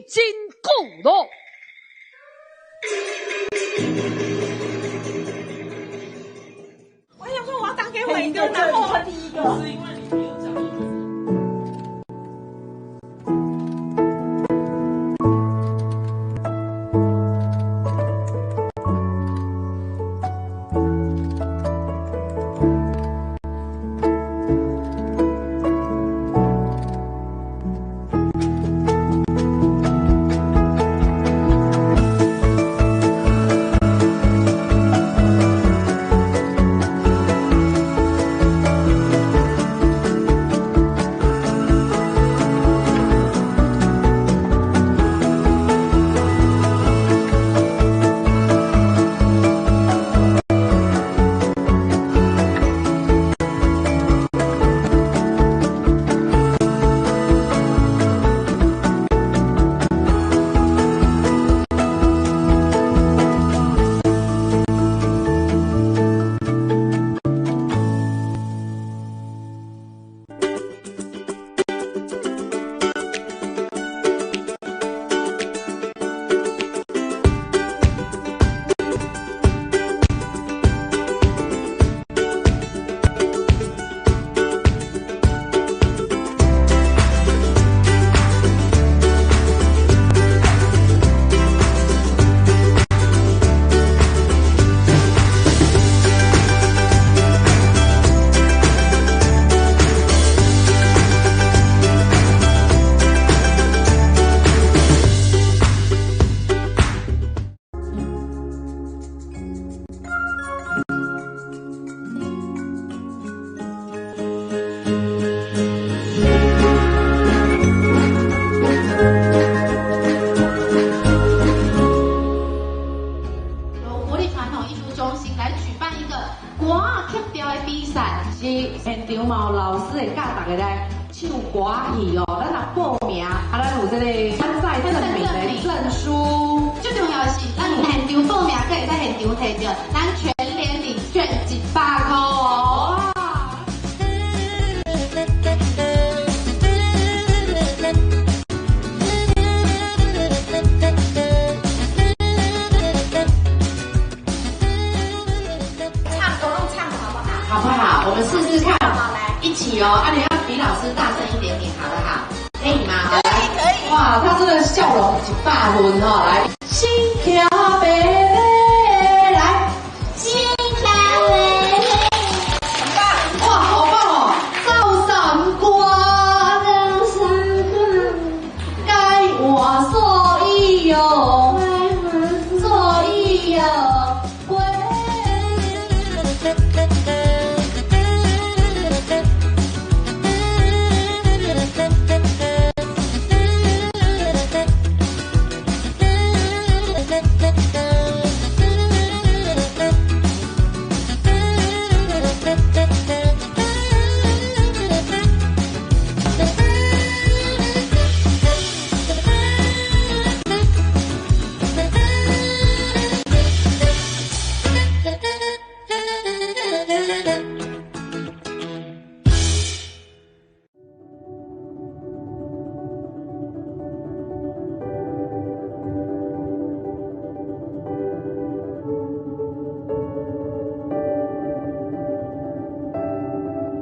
金鼓咯。我想说我要当给伟哥，然后我第一个，是因为你没有讲。现场嘛，老师会教大家来唱歌戏哦，咱若报名，咱有这个参赛证明的证书。最重要的是，咱有现场报名，可以在现场摕到咱全联礼券100块哦。好不好？我们试试看，一起哦。你要比老师大声一点点，好不好？可以吗？好，来，可以。哇，他真的笑容100分哦，来，心跳贝贝，来，心跳贝贝，很棒！哇，好棒哦！照闪光，照闪光，该我所以有，所以有。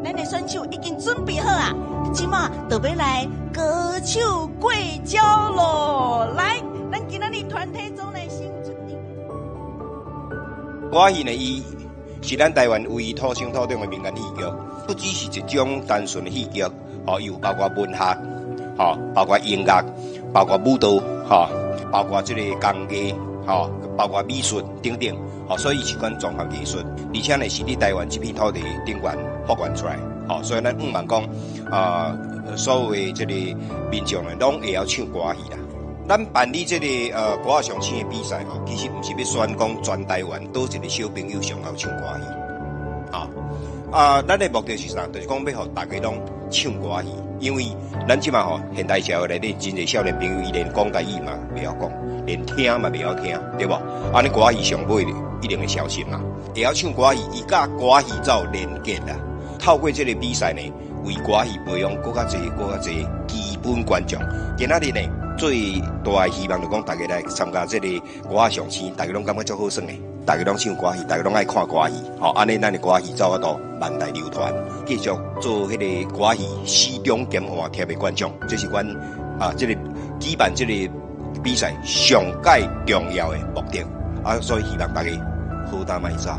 咱的选手已经准备好啊，即马就要来歌手过招咯！来，咱今仔日团体中的新出场。歌戏呢，伊是咱台湾唯一土生土长的民间戏剧，不只是一种单纯的戏剧，有包括文学，包括音乐，包括舞蹈，包括这个工艺，包括美术等等，所以是款综合艺术，而且呢是伫台湾这片土地顶端发源出来，所以咱毋茫讲，所有的这个民众呢，拢会晓唱歌戏啦。咱办理这个歌仔上星的比赛其实毋是要宣讲全台湾倒一个小朋友上好唱歌戏，咱的目的是啥？就是讲要互大家拢唱歌戏，因为咱即嘛现代社会内底真侪少年朋友，伊连讲台语嘛袂晓讲，连听嘛袂晓听，对无？安尼歌戏上尾一定会消失嘛。会晓唱歌戏，伊甲歌戏才有连结啦。透过这个比赛呢，为歌戏培养更加侪基本观众。今仔日呢，最大的希望就讲大家来参加这个歌仔上星，大家拢感觉足好耍的，大家拢唱歌戏，大家拢爱看歌戏，好，安尼咱的歌戏走啊到万代流传，继续做迄个歌戏始终兼换贴的观众，这是阮这个举办这个比赛上界重要的目的啊，所以希望大家好打卖走，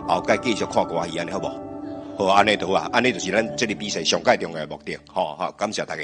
后届继续看歌戏，安尼好无？好，安尼就好啊，安尼就是咱这个比赛上界重要的目的，好，感谢大家。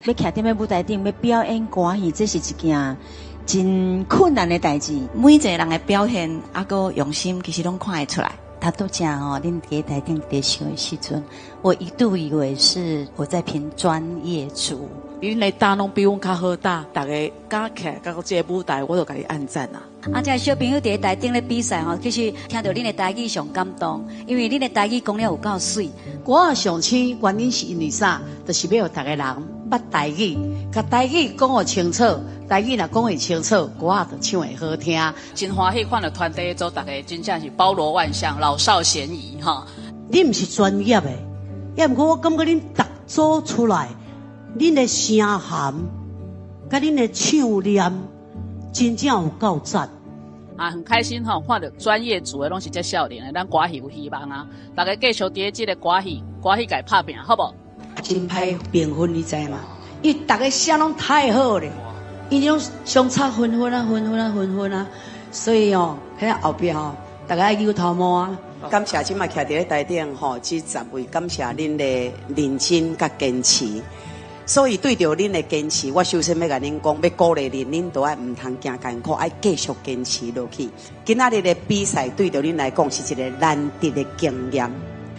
要徛踮喺舞台顶要表演歌戏，这是一件真困难的代志。每一个人的表现啊个用心，其实拢看得出来。他都讲哦，恁伫台顶伫唱的时阵，我一度以为是我在评专业组。恁来打拢比阮较好打，大家加起来到这个舞台，我就甲你按赞啊！啊，这小朋友伫台顶咧比赛吼，其实听到恁的台语上感动，因为恁的台语讲了有够水。歌仔上星原因是因为啥？就是要大家人捌台语，甲台语讲得清楚，台语若讲会清楚，歌仔就唱会好听。真欢喜看到团队做，大家真正是包罗万象，老少咸宜哈。你毋是专业的，也毋过我感觉恁逐组出来，恁的声含，甲恁的唱念，真正有够赞。啊，很开心哈，看到专业组的拢是这少年的，咱歌戏有希望啊！大家继续伫这个歌戏界拍拼，好不好？真歹评分，你知嘛？因为大家声拢太好了，伊种相差分啊，所以哦，喺后壁哦，大家摇头毛啊。感谢今麦徛伫咧台顶吼，这10位感谢恁的认真甲坚持。所以对着恁的坚持，我首先要甲恁讲，要鼓励恁，恁都爱唔通惊艰苦，爱继续坚持落去。今仔日的比赛对着恁来讲是一个难得的经验，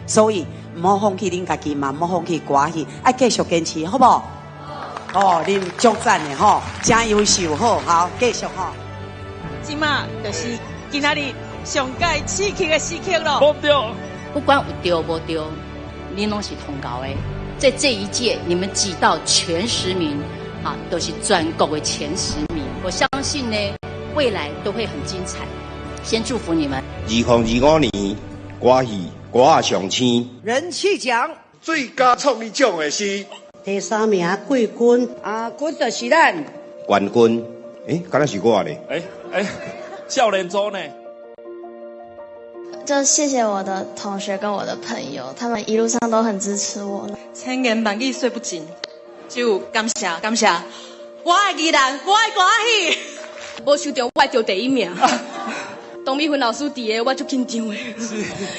所以唔好放弃恁家己嘛，唔好放弃歌戏，爱继续坚持，好不好？哦，恁足赞的吼，真优秀，好，继续吼。即马就是今仔日上届刺激的时刻咯。无对，不管有对无对，恁拢是同高的。在这一届，你们挤到前10名，啊，都是全国的前10名。我相信呢，未来都会很精彩。先祝福你们。2025年歌戏歌上青人气奖最佳创意奖的是第3名季军啊，冠就是咱冠军。敢若是我呢？教练组呢？就谢谢我的同学跟我的朋友，他们一路上都很支持我。千言万语说不尽，只有感谢。我爱艺人，我爱歌戏，无想到我会得第1名。董美芬老师伫的，我足紧张的，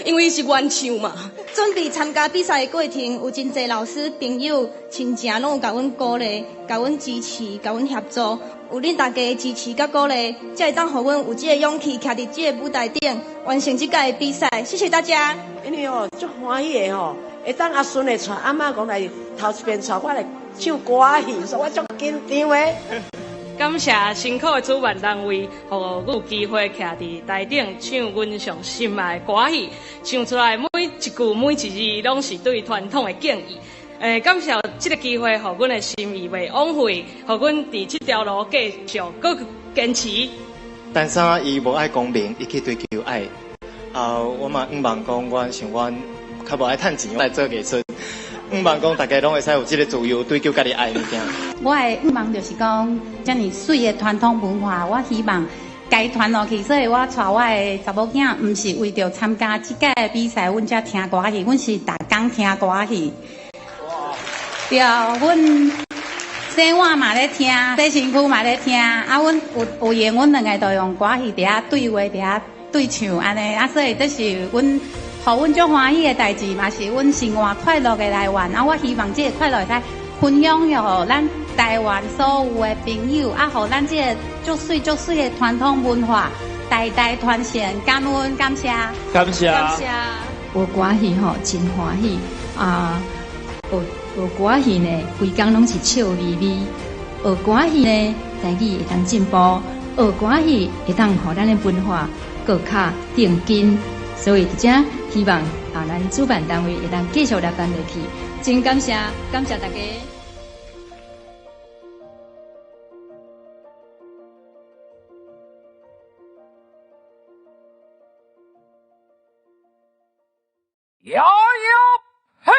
因为是原唱嘛。准备参加比赛的过程，有真侪老师、朋友、亲戚拢有甲阮鼓励、甲阮支持、甲阮协助。有恁大家的支持甲鼓励，才会当互阮有这个勇气，徛伫这个舞台顶，完成这届的比赛。谢谢大家。因为哦，足欢喜的吼，会当阿孙会带阿嬷讲来头一遍带我来唱歌戏，所以我足紧张的。感谢辛苦的主办单位，互我有机会徛伫台顶唱阮上心爱的歌戏，唱出来每一句每一字拢是对传统的敬意。感谢这个机会，互阮的心意袂枉费，互阮伫这条路继续搁坚持。但是伊无爱公平，伊去追求爱。我嘛毋望讲，阮像阮较无爱趁钱来做艺术。毋望讲，大家拢会使有这个自由追求家己爱的物件。我的愿望就是讲，遮尔水的传统文化，我希望该传落去。所以我带我的查某囝，毋是为着参加这届的比赛，阮才听歌戏，阮是逐工听歌戏。对，阮生活嘛咧听，洗身躯嘛咧听。阮有闲，阮2个都用歌戏伫遐对话，伫遐对唱安尼。所以这是阮。互阮足欢喜的代志，嘛是阮生活快乐的来源。我希望这个快乐会使分享予咱台湾所有的朋友，互咱这个足水的传统文化代代传承。感恩，感谢，感谢。学歌戏吼真欢喜啊！学歌戏呢，规工拢是笑眯眯。学歌戏呢，台语会当进步；学歌戏会当互咱的文化更较定根。所以，这希望咱主办单位会当继续来办落去，真感谢大家。摇嘿！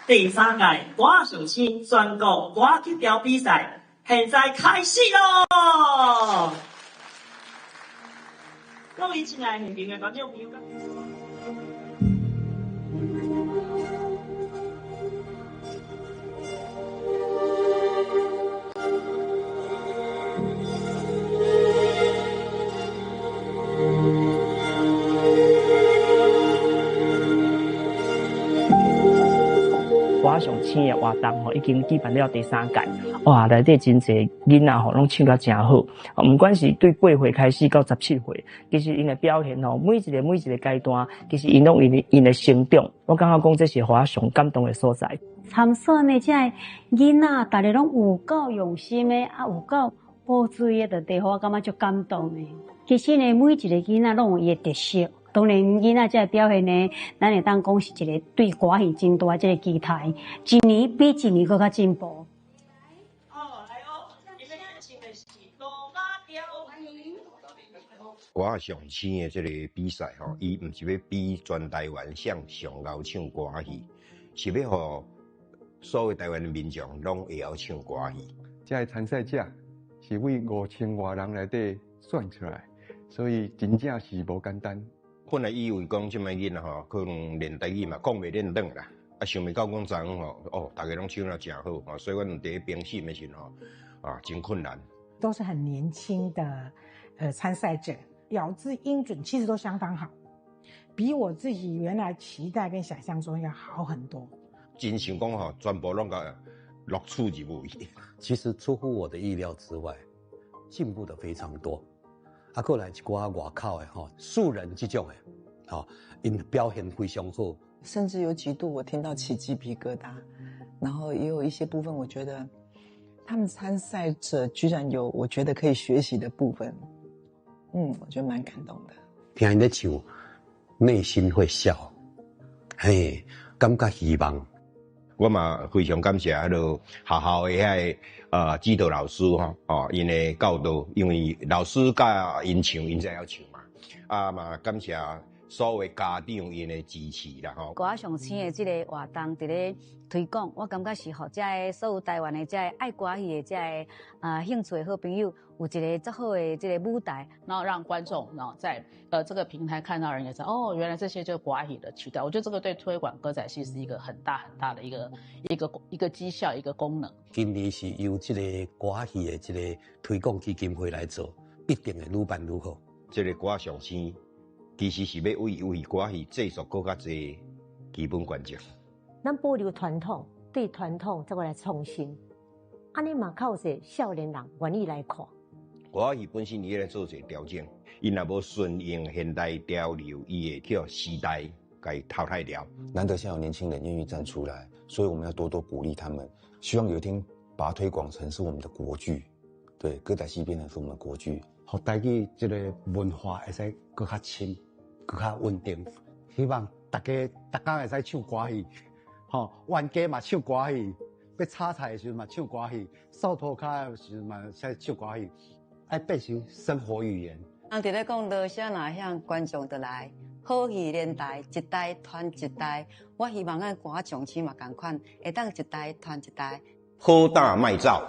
第3届歌上青全国歌曲调比赛，现在开始咯！各位亲爱现场的观众朋友，歌上青的活动已经举办了第3届，哇！内底真侪囡仔拢唱得真好，不管是对8岁开始到17岁，其实因的表现每一个阶段，其实因拢因的成长，我感觉讲这是我上感动的所在。参选的这囡仔，大家拢有够用心的，有够补水的，地方我感觉足感动的。其实呢，每一个囡仔拢有伊的特色。当然，囡仔这个表现呢，咱会当讲是一个对歌戏真大这个期待，一年比一年更加进步。我上青的这个比赛吼，伊唔是要比全台湾向上高唱歌戏，是要互所有台湾的民众拢会晓唱歌戏。这个参赛者是为5000多人内底选出来，所以真正是无简单。本来以为讲即摆囡仔吼，可能练台语嘛，讲袂练转啦。啊，想袂到讲昨昏吼，哦，大家拢唱得真好啊，所以阮第一评审的时候啊，真困难。都是很年轻的参赛者，咬字音准其实都相当好，比我自己原来期待跟想象中要好很多。真想讲吼，全部拢个录取入围。其实出乎我的意料之外，进步的非常多。啊，过来一寡外口的吼，素人这种的，吼，因表现非常好，甚至有几度我听到起鸡皮疙瘩，然后也有一些部分我觉得他们参赛者居然有我觉得可以学习的部分，我觉得蛮感动的。听因在唱，内心会笑，嘿，感觉希望。我嘛非常感谢迄落学校的遐指导老师因的教导，因为老师教因唱，因才晓唱嘛。嘛感谢所有家长因的支持啦吼。歌上青的这个活动伫咧推广，我感觉是互这个所有台湾的这个爱歌戏的这个兴趣的好朋友有一个最好的这个舞台，然后让观众在这个平台看到人也知道哦，原来这些就是歌戏的取代。我觉得这个对推广歌仔戏是一个很大很大的一个绩效一个功能。今年是由这个歌戏的这个推广基金会来做，必定会愈办愈好。这个歌上青其实是要为歌戏制作更加侪基本关键。咱保留传统，对传统再来创新，安尼嘛靠些少年人愿意来看。歌戏本身伊来做些调整，伊若无顺应现代潮流，伊会叫时代给淘汰掉。难得现在有年轻人愿意站出来，所以我们要多多鼓励他们。希望有一天把它推广成是我们的国剧，对，歌仔戏变成是我们的国剧，互台语这个文化会使更较深、更较稳定。希望大家会使唱歌戏，冤家嘛唱歌戏，要炒菜的时候嘛唱歌戏，扫涂骹的时候嘛使唱歌戏，爱变成生活语言。人伫咧讲落声若响，观众就来。好戏连台，一代传一代。我希望咱歌上青嘛同款，会当一代传一代。好大卖照。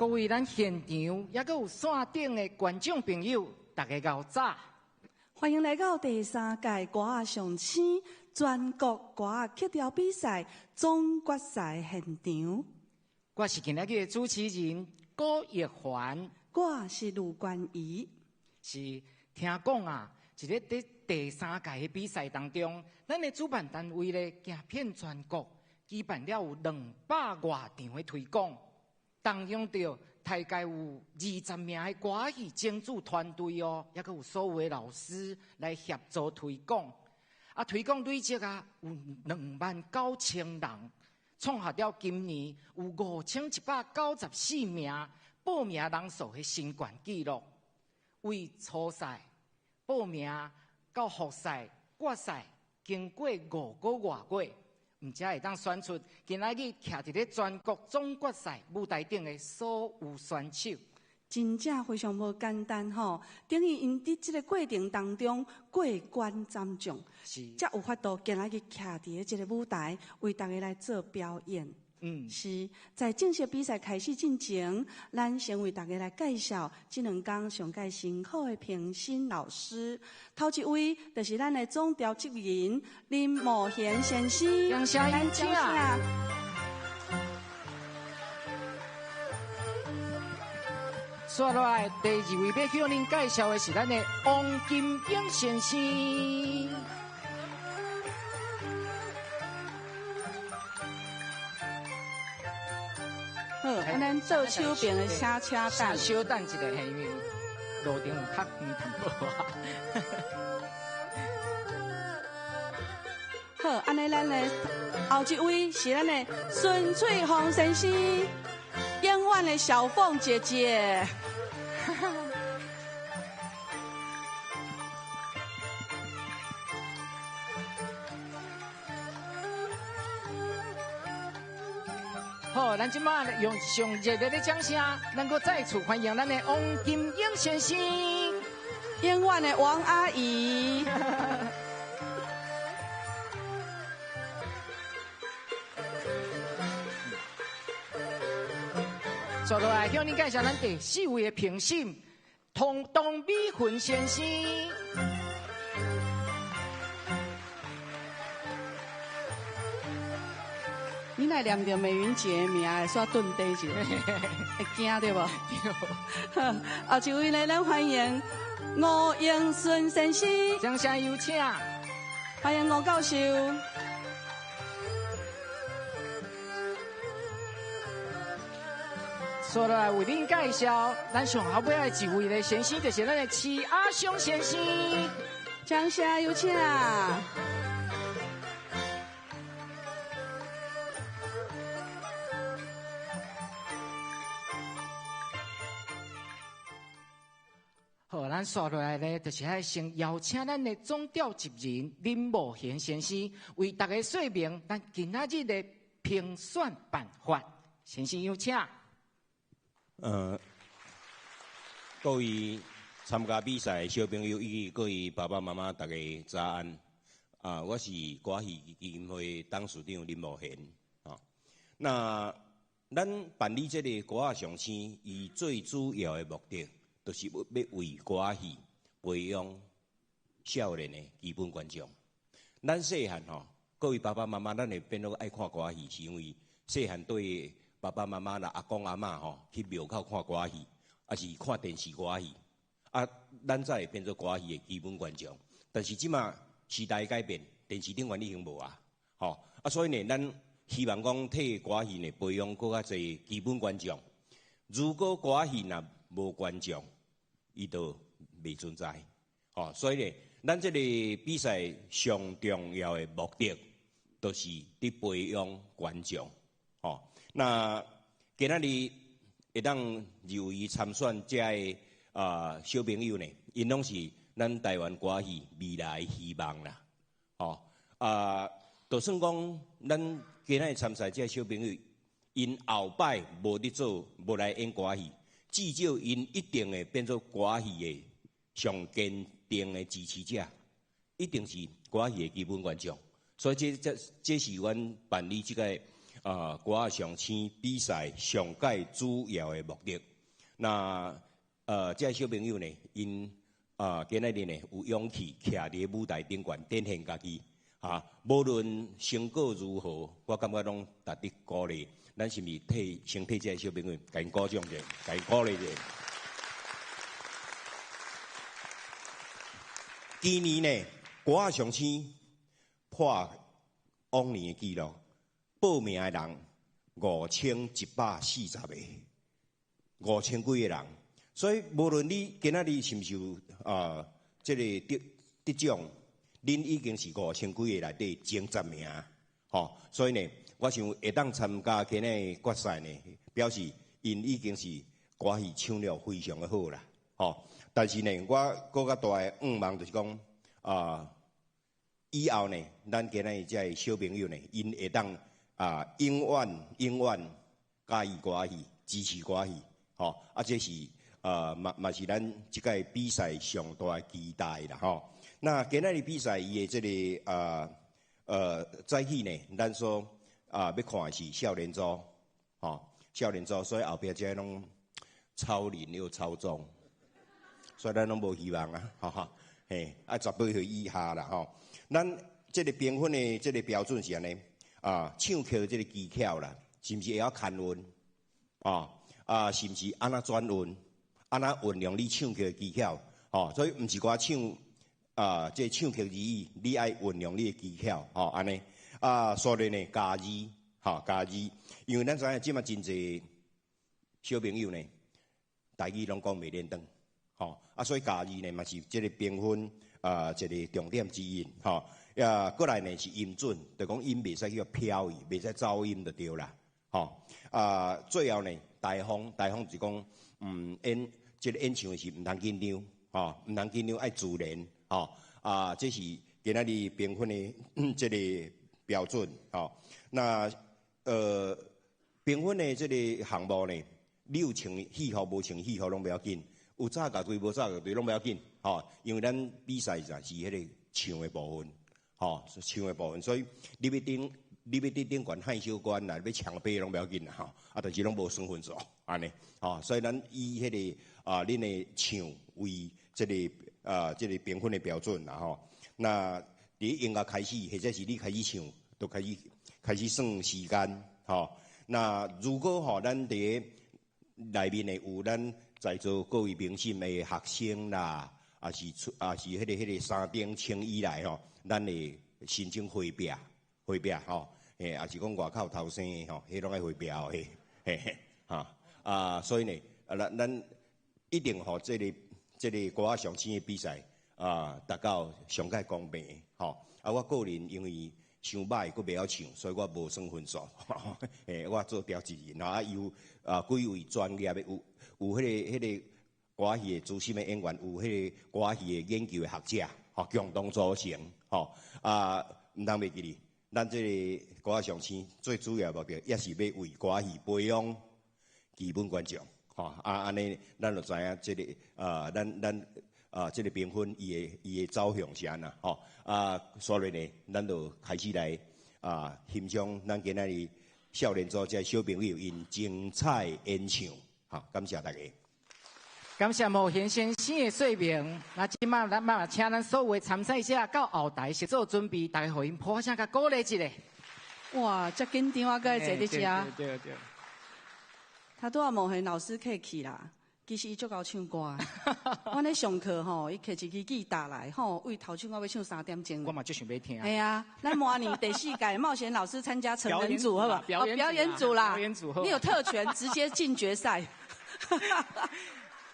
各位咱现场也阁有线顶的观众朋友，大家搞早！欢迎来到第3届歌仔上星全国歌仔曲调比赛总决赛现场。我是今日的主持人郭奕凡，我是卢冠仪。是听讲啊，一个在第3届的比赛当中，咱的主办单位咧行遍全国，举办了有200多场的推广，当中着大概有20名的歌仔戏整组团队哦，也阁有所有的老师来协助推广。啊，推广累积啊有29000人，创下了今年有5194名报名人数的新冠纪录。为初赛、报名到复赛、决赛，经过5个多月。唔才会当选出今仔日徛伫咧全国总决赛舞台顶的所有选手，真正非常无简单吼！等于因伫即个过程当中过关斩将，才有法度今仔日徛伫咧即个舞台为大家来做表演。是在正式比赛开始进前，咱先为大家来介绍这2天上届辛苦的评审老师。头一位就是咱的总调集人林茂贤先生，掌声有请。接落来第2位要向您介绍的是咱的王金英先生。好，咱做手边的车等，稍等一下，因为路顶有较远淡薄啊。好，安尼咱的后一位是咱的孙翠红先生，永远的小凤姐姐。好，咱即马用上热烈的掌声，能够再次欢迎咱的王金英先生，永远的王阿姨。接落来向您介绍咱第4位的评审，童美云先生。你来念着美云姐的名，会煞顿地一下，会惊对无？对。后一位呢，咱欢迎吴英顺先生，掌声有请。欢迎吴教授。接落来为您介绍咱上后尾的1位的先生，就是咱的齐阿雄先生，掌声有请。好，咱接落来呢，就是要先邀请咱的总调集人林茂贤先生为大家说明咱今仔日的评选办法。先生有请。各位参加比赛的小朋友以及各位爸爸妈妈，大家早安。我是歌仔戏基金会董事长林茂贤。那咱办理这个歌仔上星，伊最主要的目的，就是要为歌仔戏培养少年的基本观众。咱细汉吼，各位爸爸妈妈，咱会变做爱看歌仔戏，是因为细汉对爸爸妈妈啦、阿公阿嬷吼去庙口看歌仔戏，还是看电视歌仔戏，咱才会变做歌仔戏的基本观众。但是即马时代改变，电视顶原已经无啊，所以呢，咱希望讲替歌仔戏呢培养更加侪基本观众。如果歌仔戏若无观众，伊就未存在。所以呢，咱这个比赛上重要的目的，就是伫培养观众。那今仔日会当入围参选这个小朋友呢，因拢是咱台湾歌仔戏未来的希望啦。就算讲咱今仔日参赛这小朋友，因后摆无伫做，无来演歌仔戏，至少因一定会变做歌仔戏的上坚定的支持者，一定是歌仔戏的基本观众。所以这是阮办理这个歌上星比赛上届主要的目的。那这小朋友呢，因今仔日呢有勇气徛伫舞台顶悬展现家己无论成果如何，我感觉拢值得鼓励。咱是毋是先替这小朋友甲因鼓掌者，甲因鼓励者？今年呢，歌上星破往年的纪录，报名的人5140个，5000几个人。所以无论你今仔日是毋是有这个得奖，恁已经是5000几个内底前10名，所以呢，我想会当参加今日决赛呢，表示因已经是歌戏唱了非常的好啦，但是呢，我搁较大的愿望就是讲以后呢，咱今日这小朋友呢，因会当永远介意歌戏，支持歌戏，这是嘛是咱即届比赛上大的期待啦，那今日比赛伊的这个早起呢，咱说要看的是少年组，少年组，所以后壁这拢超龄又超重，所以咱拢无希望啊，18岁以下啦，咱这个评分的这个标准是安尼，唱曲这个技巧啦，是毋是会晓看韵？是毋是安那转韵？安那运用你唱曲的技巧？所以毋是我唱这唱曲而已，你爱运用你的技巧，安尼所以呢，加二，因为咱知影即马真侪小朋友呢，台语拢讲袂练转，所以加二呢嘛是这个评分一个重点之一，过来呢是音准，就讲音袂使叫飘移，袂使噪音就对啦，最后呢台风是讲这个演唱是毋通紧张，毋通紧张，爱自然，这是今仔日评分的这个标准，那评分的这个项目呢，你有穿戏服无穿戏服拢不要紧，有早甲队无早甲队拢不要紧，因为咱比赛是迄个唱的部分，唱的部分，所以你要顶悬害羞关啦，要抢杯拢不要紧啦，但是拢无算分数，安尼，所以咱以迄个恁的唱为这个评分的标准啦，那伫音乐开始，或者是你开始唱，都开始算时间，那如果咱伫内面呢有咱在座各位评审的学生啦，是迄个3点青以来咱会申请回避，也是讲外口偷生的迄拢爱回避所以呢，咱一定这个歌仔上星的比赛达到上界公平我个人因为伤歹，佫袂晓唱，所以我无算分数。我做调制人，有几位专业的，有迄个歌戏的资深的演员，有迄个歌戏的研究的学者，共同组成，毋通袂记哩。咱这个歌仔上星最主要的目的，也是要为歌戏培养基本观众，安尼咱就知影这个咱这个评分伊的走向是安那，所以呢，咱就开始来欣赏咱今仔日少年组这小朋友因精彩演唱，感谢大家。感谢毛贤先生的说明。那即马咱嘛请咱所有的参赛者到后台协助准备，大家互因拍声甲鼓励一下。哇，遮紧张啊，搁会坐伫遮。对。他拄仔毛贤老师客气啦。其实伊足够唱歌，阮咧上课伊摕一支吉他来为头唱到要唱3点钟。我嘛最想要听。哎呀，咱明年第4届冒险老师参加成人组，好不好？表演组啦，你有特权，直接进决赛。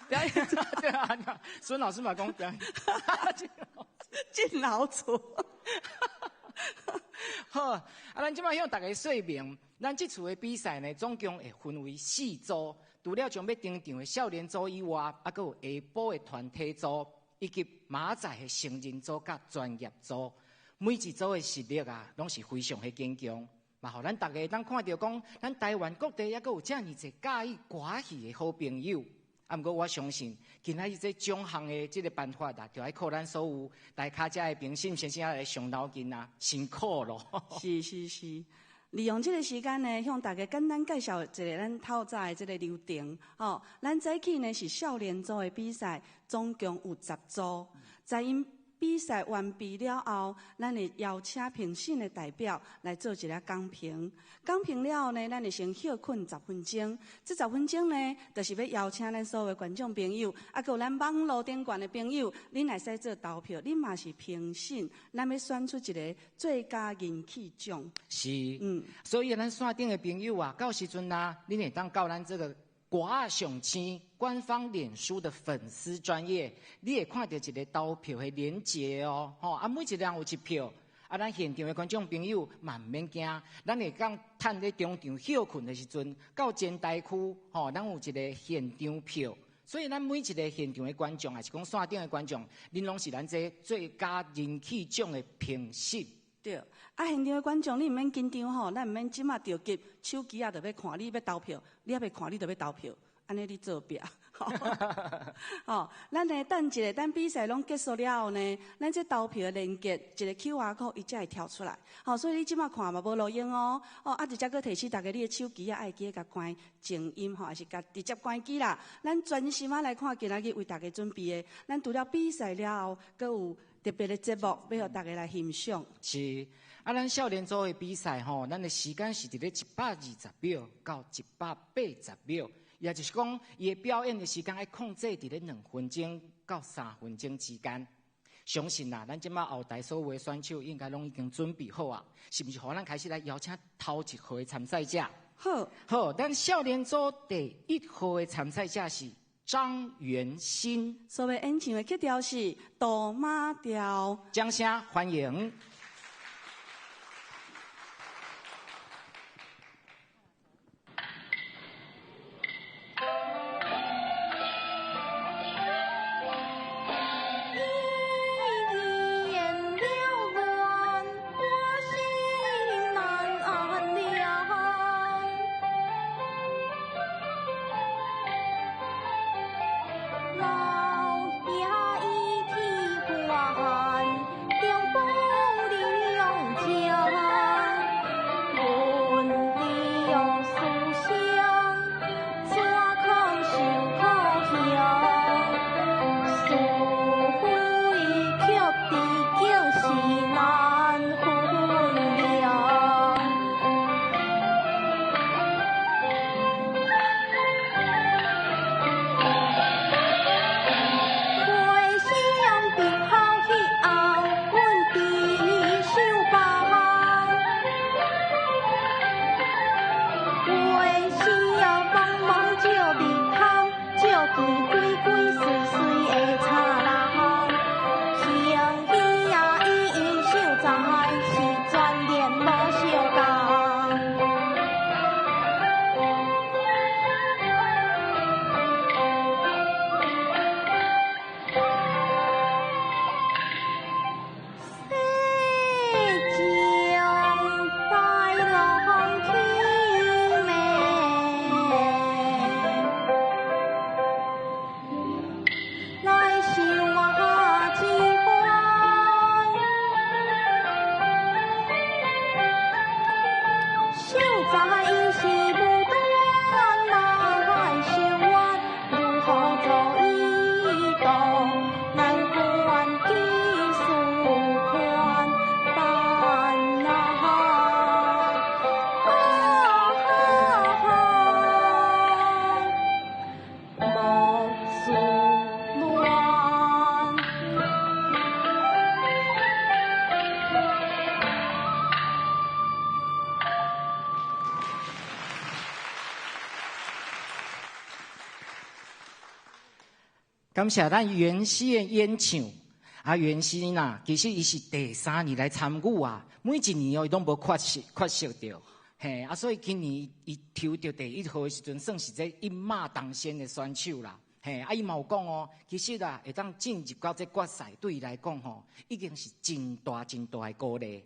表演组对啊，孙老师嘛讲表演，进老组。好，咱即马向大家说明，咱这次的比赛呢，总共会分为4组。除了将要登场的少年组以外，还有下晡的团体组，以及马仔的成人组甲专业组。每一组的实力拢是非常的坚强，嘛，互咱大家当看到讲，咱台湾各地也有遮尔侪介意歌戏的好朋友。毋过我相信，今仔日这奖项的这个办法就要靠咱所有台卡遮的评审先生来上脑筋辛苦咯。是。利用这个时间呢，向大家简单介绍一个咱透早的这个流程。哦，咱早起呢是少年组的比赛，总共有10组。在因比赛完毕了后，咱会邀请评审的代表来做一个讲评。讲评了后呢，咱会先休困10分钟。这10分钟呢，就是要邀请咱所有的观众朋友，还有咱网络顶悬的朋友，恁来使做投票，恁嘛是评审，咱要选出一个最佳人气奖。是，所以咱线顶的朋友啊，到时阵啊，恁会当到咱这个歌仔上青官方脸书的粉丝专页，你会看到一个投票的连结哦，每一个人有1票，咱现场的观众朋友嘛唔免惊，咱会讲趁咧中场休困的时阵，到前台区，咱有一个现场票，所以咱每一个现场的观众，还是讲线顶的观众，恁拢是咱这最佳人气奖的评审。对，现场的观众，你唔免紧张吼，咱唔免即马着急，手机就要看，你要投票，你还未看，你就要投票，安尼你做壁。哦，咱呢等一下，等比赛拢结束了后呢，咱这投票的链接一个 QR code 伊才会跳出来。所以你即马看嘛无路用哦。直接佫提醒大家，你的手机爱记得甲关静音还是甲直接关机啦。咱专心来看今仔日为大家准备的，咱除了比赛了后，佫有特别的节目要互大家来欣赏。是，咱少年组的比赛咱的时间是伫咧120秒到180秒。也就是讲，伊的表演的时间要控制伫咧2分钟到3分钟之间。相信啦，咱即马后台所有的选手应该拢已经准备好啊，是不是？好，咱开始来邀请头1号的参赛者。好，咱少年组第1号的参赛者是张元新，所要演唱的曲调是《杜马调》，掌声欢迎。感谢咱袁熙的演唱。袁熙呐，其实伊是第3年来参与啊，每一年伊拢无缺席到，所以今年伊抽到第1号的时阵，算是这一马当先的选手啦。伊嘛有讲哦，其实啊，会当进入到这决赛，对伊来讲已经是真大的鼓励。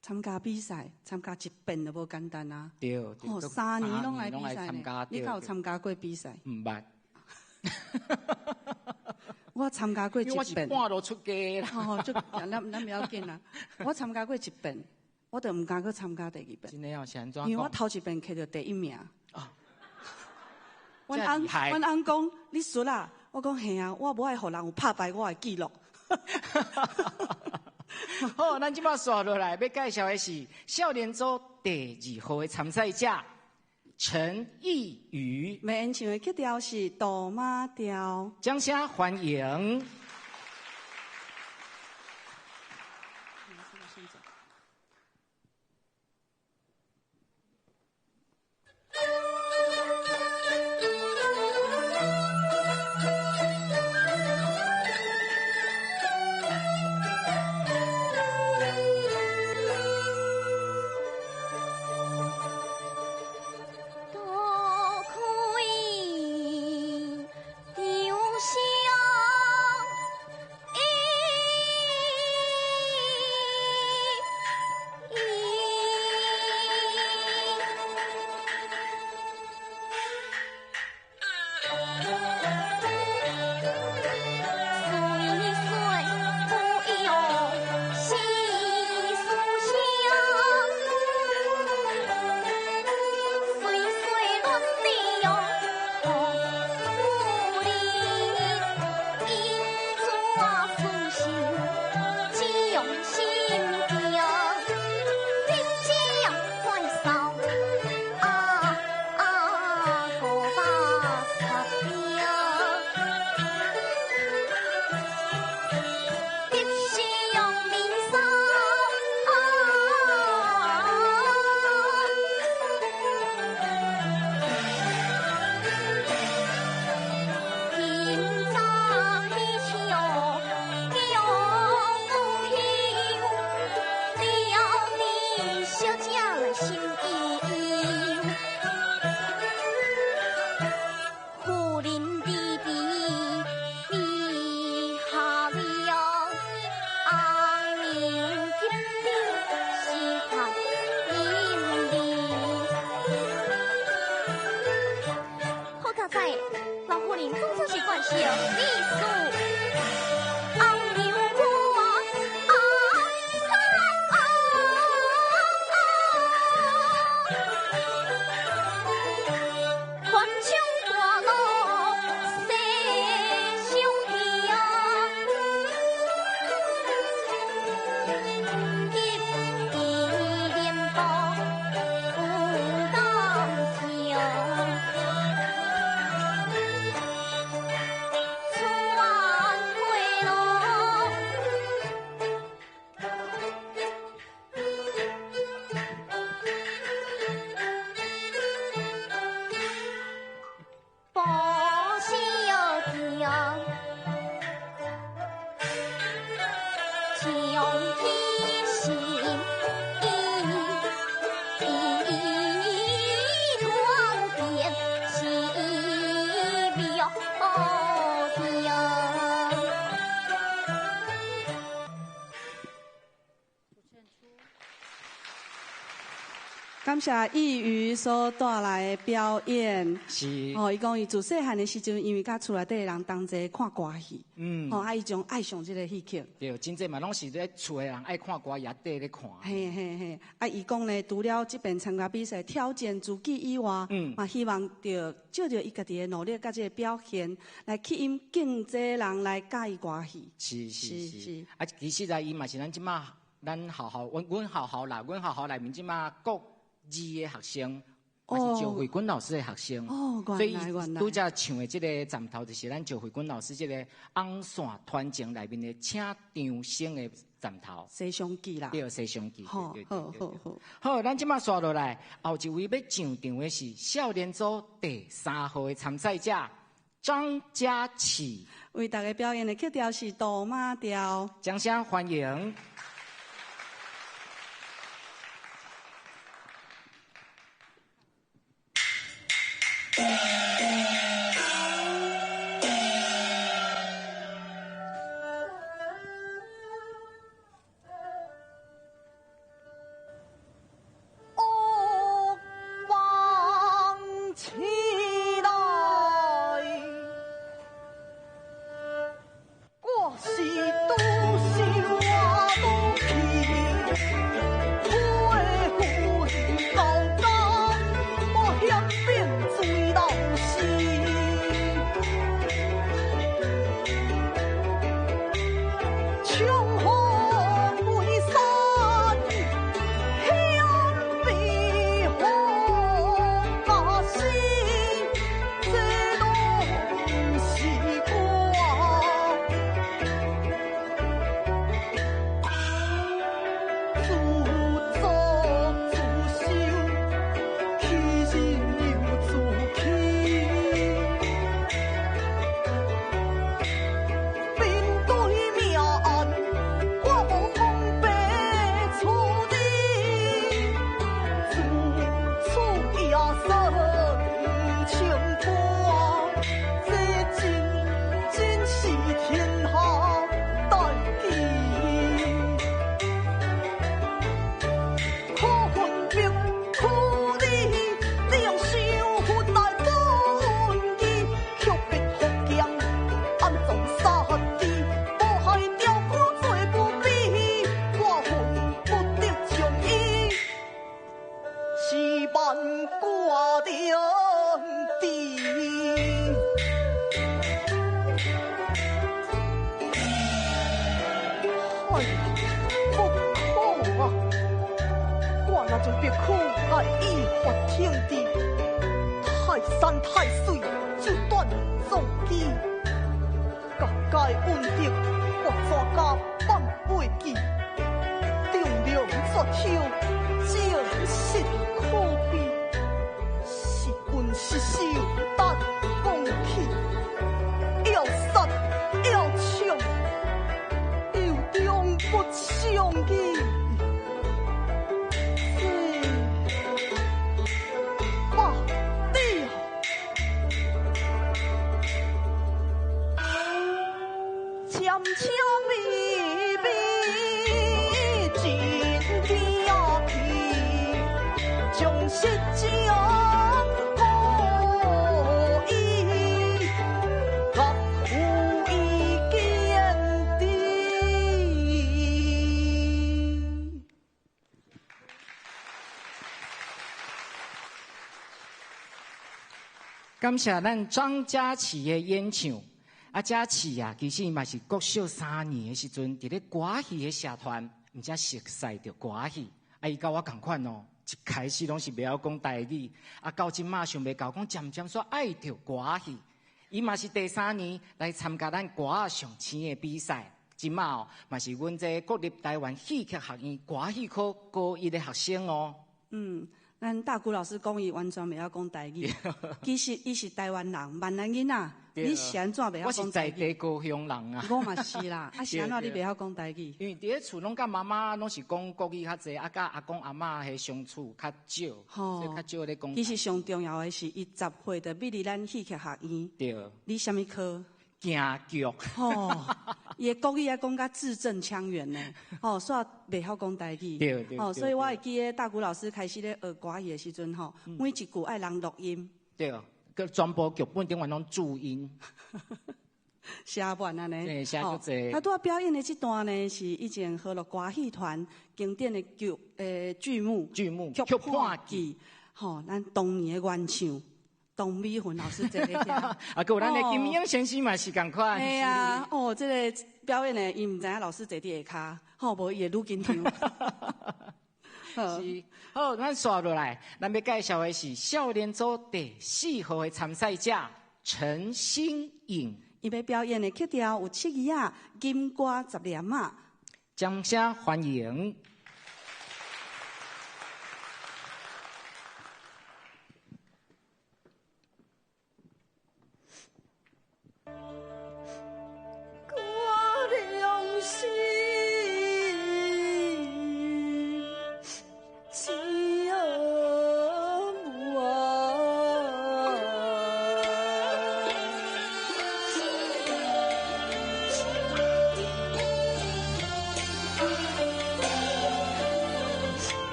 参加比赛，参加一遍都无简单啊！对，3年拢来比赛呢，你有参加过比赛？唔捌。我参加过一遍，我是半路出家啦。咱不要紧啦。我参加过一遍，我就唔敢去参加第二遍。真的哦，是安怎？因为我头一遍摕到第1名。哦，阮翁讲你输啦，我讲嘿啊，我无爱互人有拍败我的记录。好，咱即摆刷落来要介绍的是少年组第2号的参赛者陈义瑜。要演唱的曲调是《杜马调》，掌声欢迎。感谢义瑜所带来的表演。是。伊讲伊自细汉的时阵，因为甲厝内底的人同齐看歌戏，伊种爱上这个戏剧。对，真济嘛拢是咧厝的人爱看歌，也缀咧看。嘿，伊讲呢，除了这边参加比赛挑战自己以外，嘛希望着借着伊家己的努力甲这个表现，来吸引更济人来教伊歌戏。是。啊，其实啊，伊嘛是咱即马咱阮学校内面即马国2的学生，也是赵慧君老师的学生。所以拄则唱的这个站头，就是咱赵慧君老师这个红线团情内面的请张生的站头。西厢记啦。对，西厢记。好。好，咱即马刷落来，后一位要上场的是少年组第3号的参赛者张嘉琪，为大家表演的曲调是《杜马调》，掌声欢迎。是都是我都去。挂着地。哎，不可啊！我那就别苦啊，义发天地，泰山太岁就断纵机，各界恩德我全家放袂记，重量作秀，精神可悲，是君是秀但放弃，要杀要抢，有中不相义。悄咪咪真嗲皮，将实将故意，合有意见的。感谢咱张佳琪的演唱。佳琪啊，其实嘛是国小3年的时阵，伫咧歌戏的社团，毋才熟悉着歌戏。伊甲我同款哦，一开始拢是袂晓讲台语，到即马想袂到讲渐渐煞爱着歌戏。伊嘛是第3年来参加咱歌仔上青的比赛，即马哦嘛是阮这国立台湾戏剧学院歌戏科高1的学生哦。咱大姑老师讲伊完全袂晓讲台语，其实伊是台湾人，闽南囡仔。你是安怎袂晓讲台语？我是在地高雄人啊。我嘛是啦，是安怎你袂晓讲台语？因为伫咧厝拢甲妈妈拢是讲国语较济，甲阿公阿嬷迄相处较少，所以较少咧讲。其实上重要的是，伊10岁就毕业咱戏剧学院。对。你什么科？京剧。伊的国语还讲甲字正腔圆呢，煞袂晓讲台语。对。所以我会记得大姑老师开始咧学歌语的时阵，每一句爱人录音。对。个全部剧本顶完拢注音，写完安尼，对，写足济。他拄表演的这段呢，是以前和乐歌戏团经典的剧目剧判记，咱当年的原唱董美云老师坐咧遐，有咱的金英先生嘛是共款。系啊，这个表演呢，伊唔知影老师坐伫下骹，无伊会愈紧张。是，好，咱刷落来，咱要介绍的是少年组第4号的参赛者陈新颖，伊要表演的曲调有7字啊，金歌10连啊，掌声欢迎。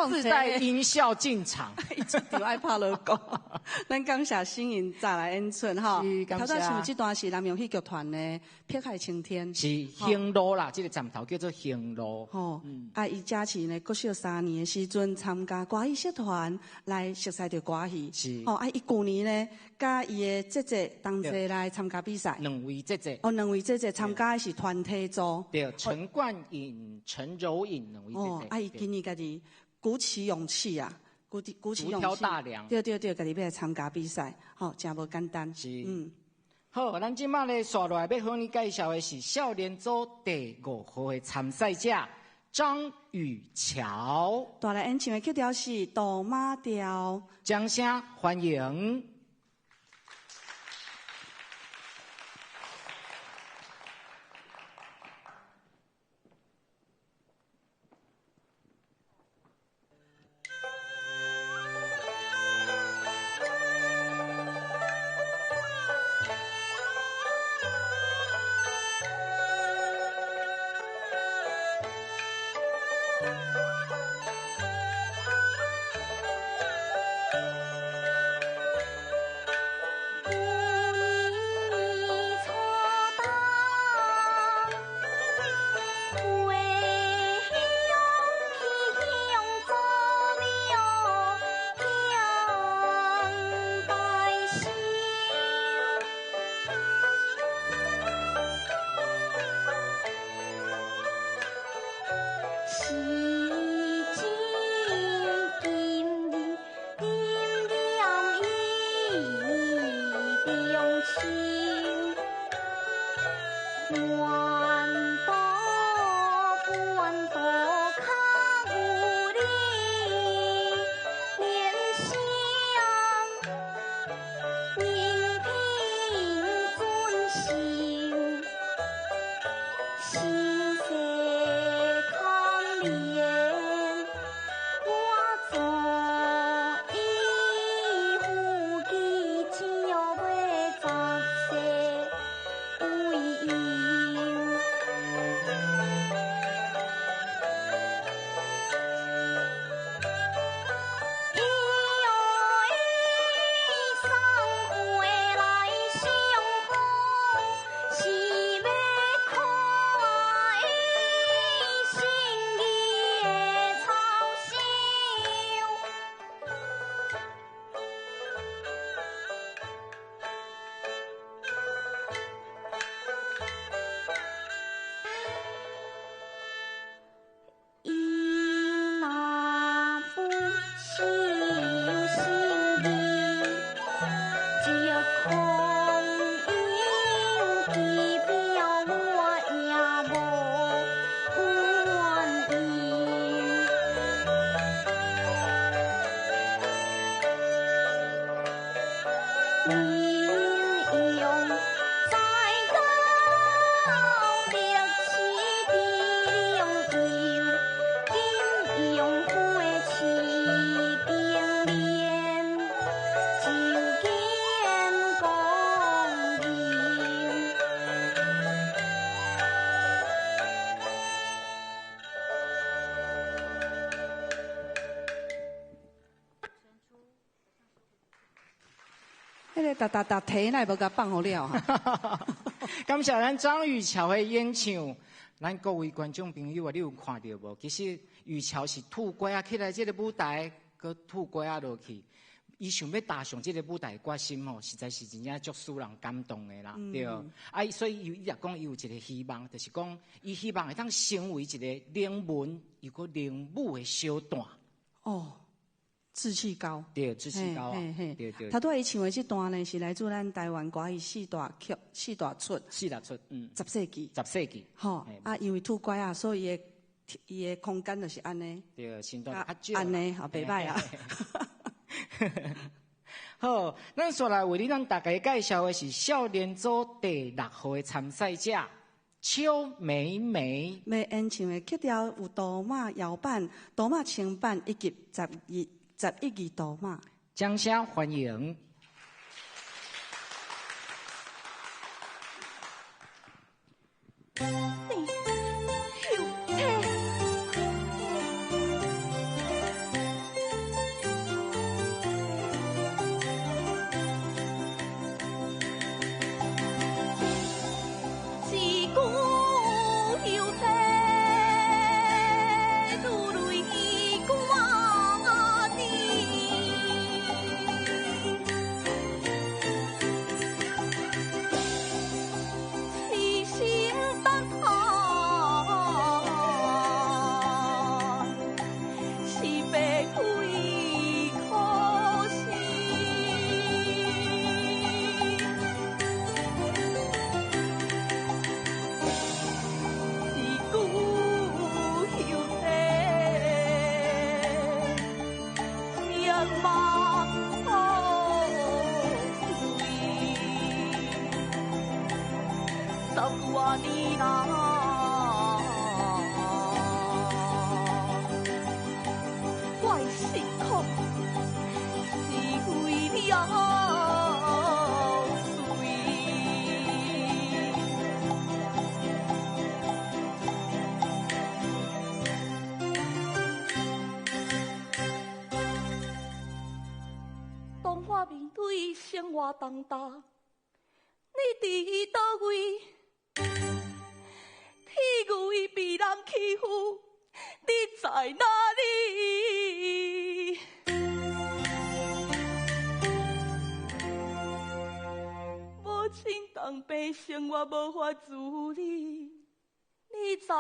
自带音效进场，一直就爱拍落歌。咱感谢新营再来演出哈。头仔唱这段是南洋戏剧团的《碧海青天》，是行路啦，这个站头叫做行路。吼，伊假期呢，国小3年的时阵参加歌戏社团来熟悉着歌戏。是。伊旧年呢，甲伊的姐姐同齐来参加比赛。两位姐姐。两位姐姐参加的是团体组。对，陈冠颖、陈柔颖两位姐姐。伊今年家己鼓起勇气啊，鼓起勇气。独挑大梁。对，家己要来参加比赛，真无简单。是。好，咱今麦咧刷落来要向你介绍的是少年组第5号的参赛者张雨乔。带来演唱的曲调是《杜马调》，掌声欢迎。打题来无甲放好了哈。感谢咱张雨乔的演唱，咱各位观众朋友啊，你有看到无？其实雨乔是吐瓜啊起来这个舞台，佮吐瓜啊落去，伊想要踏上这个舞台决心吼，实在是真正足使人感动的啦，对。所以伊也讲伊有一个希望，就是讲伊希望会当成为一个能文又佮能武的小段。志气高，对，志气高啊，对。头拄伊唱的这段呢，是来自咱台湾歌戏四大曲、四大出、10世纪，吼因为吐乖啊，所以伊的空间就是安尼，对，身段较安尼袂歹啊。好，咱说来为咱大家介绍的是少年组第6号的参赛者邱美美。要演唱的曲调有杜马摇板、杜马清版以及11二杜马。掌声欢迎。多年啦，我的辛苦是为了。当我面对生活重担，你伫倒位？天位被人欺负，你在哪里？母亲当爸生活无法自理，你知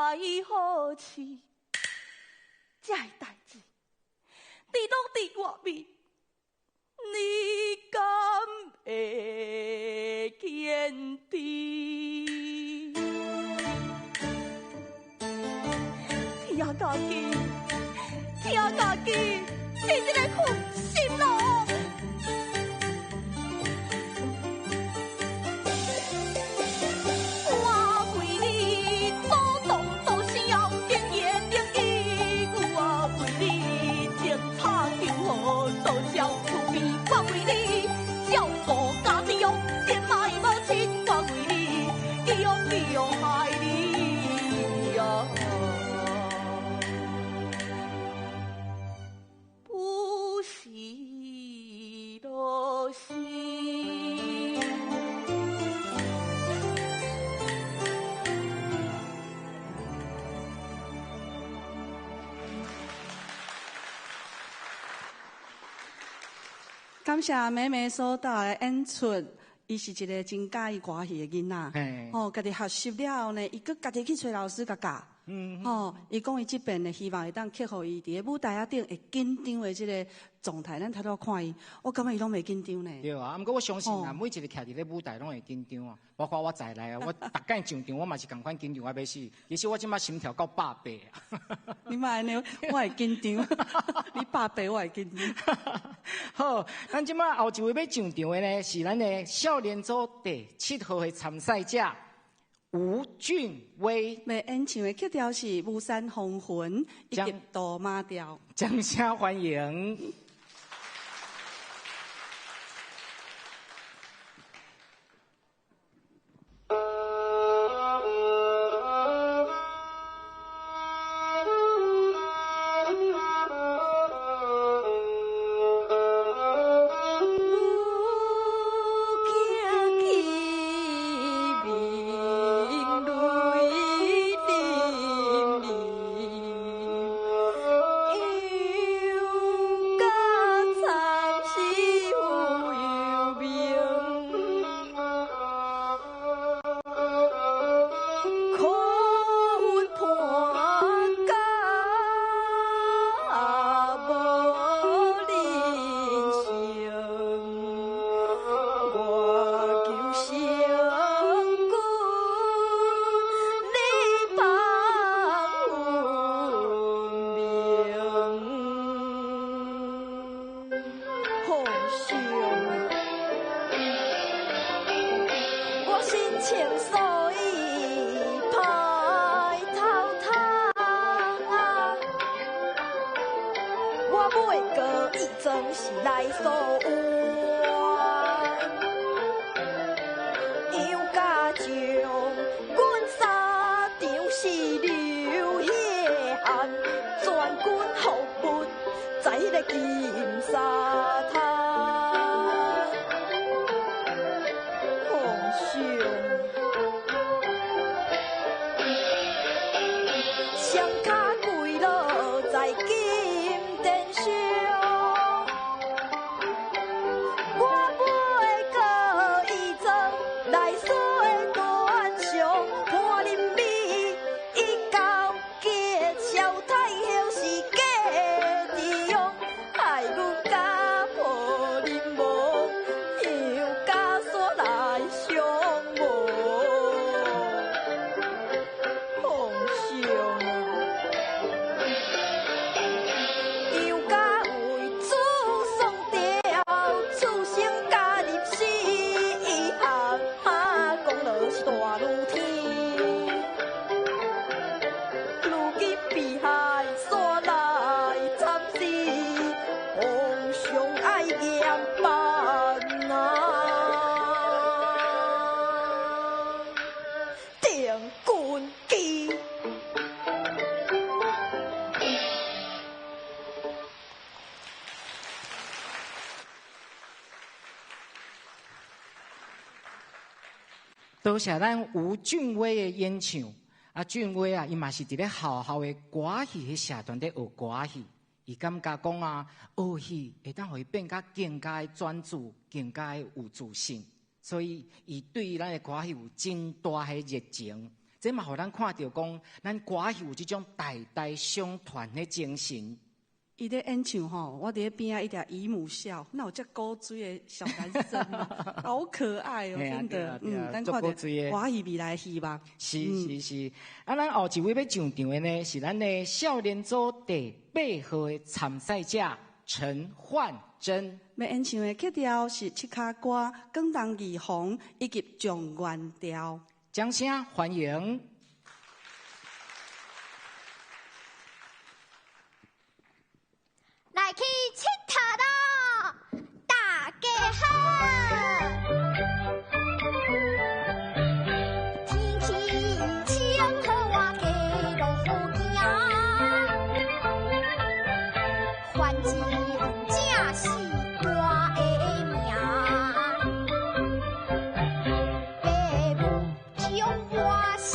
好市？这个代志，你拢伫外面。你敢会坚持？听家己，听家己，你这个负心路。我为你祖宗祖上经验灵异，我为你种插球好做小厝边，我为你照顾家己用，变卖母亲，我为你用害你呀，不是落心。感谢妹妹所带的演出，伊是一个真介意歌戏的囡仔。哦，家己学习了后呢，伊佫家己去找老师教教。哦，伊讲伊这边呢，希望会当克服伊伫个舞台顶会紧张的这个状态。咱头拄看伊，我感觉伊拢袂紧张呢。对啊，毋过我相信啊，每一个徛伫咧舞台拢会紧张啊，包括我在内啊，我逐间上场，我嘛是共款紧张啊要死。其实我即摆心跳到100啊。你莫安尼，我会紧张。你100我会紧张。好，咱即摆后一位要上场的呢，是咱的少年组第7号的参赛者。吴俊威，要演唱的曲调是《巫山红魂》以及《大马调》，掌声欢迎。多谢咱吴俊威的演唱。啊，俊威啊，伊嘛是伫咧好好的歌戏迄社团咧学歌戏。伊感觉讲啊，学戏会当互伊变甲更加专注，更加有自信。所以，伊对咱的歌戏有真大的热情。这嘛，互咱看到讲，咱歌戏有这种代代相传的精神。伊咧演唱吼，我伫咧边啊一条姨母笑，那有遮古锥的小男生啊，好可爱哦，真的，咱看到歌戏未来希望。是，啊，咱后一位要上场的呢，是咱的少年组第8号的参赛者陈焕珍。要演唱的曲调是七卡歌《广东义风》以及《状元调》。掌声欢迎！来去佚佗咯，大家好。天气晴好，我家落好行。环境正是我的命，爸母将我小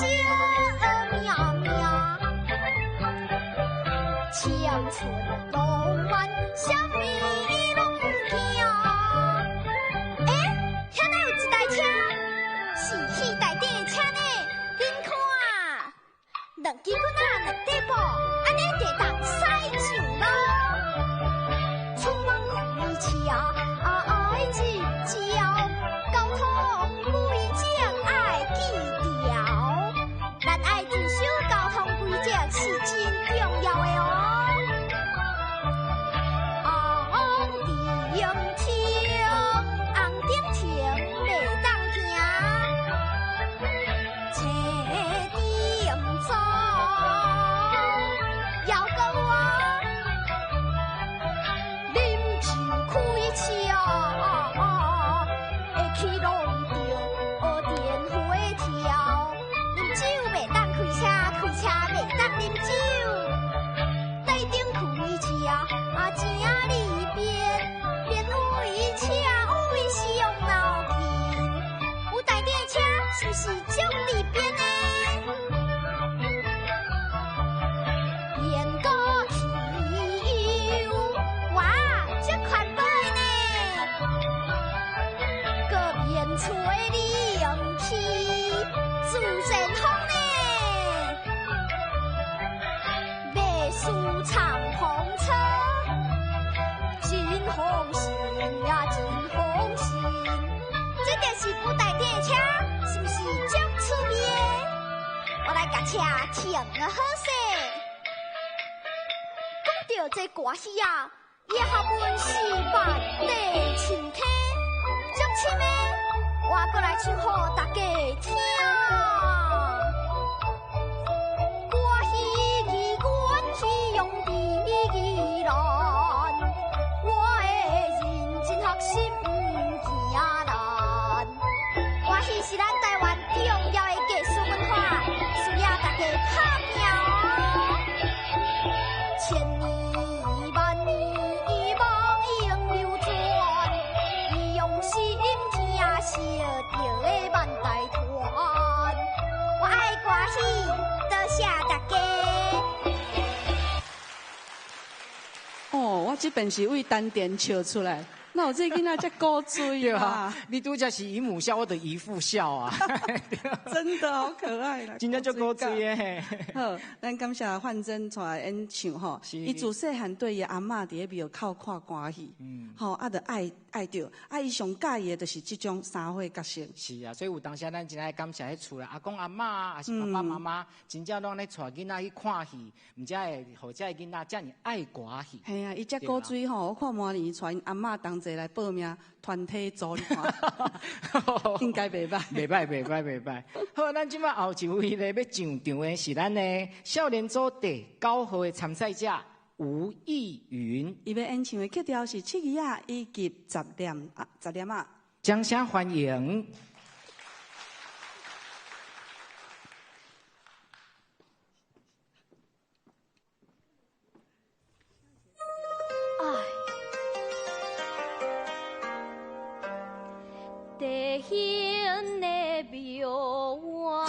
命命，青春浪漫。什么拢惊？遐哪有一台车？是戏台顶的车呢？恁看，两支棍仔两块布，安尼地当驶上路。出门开车，爱记招，交通规则爱记条。咱爱遵守交通规则是真重要的哦。是种里边呢，演歌跳，哇，这款飞呢，个面吹冷气，自然风呢，马术敞篷车，真风行呀，真风行，这就是古代电车。是不是足趣味的？我来甲车停了好势。讲到这歌戏啊，叶学文是万地青天，足深的，我过来唱互大家听。歌戏义愿去用地难，我的认真学习不惊难。歌戏是咱台湾重要的艺术文化，需要大家打拼哦。千年万年梦永流传，伊用心听烧着的万代传。我爱歌戏，多谢大家。哦，我这边是为丹田笑出来。那我这囡仔才古锥啊！你拄则是姨母笑，我的姨父笑啊！真的好可爱啦！真正足古锥的。好，咱感谢焕珍出来演唱吼，伊自细汉对伊阿嬷伫咧庙口看歌戏，吼，啊，着爱着，啊，伊上介意的就是这种三岁角色。是啊，所以有当时咱真爱感谢迄厝内阿公阿嬷，还是爸爸妈妈，真正拢咧带囡仔去看戏，毋才会互遮囡仔遮尔爱歌戏。系啊，伊遮古锥吼，我看明年带阿嬷同齐来报名团体组看，应该袂歹。袂歹。好，咱即摆后一位咧要上场的是咱的少年组第9号的参赛者吴义云，伊要演唱的曲调是七字啊以及十念啊。掌声欢迎。地形的庙外。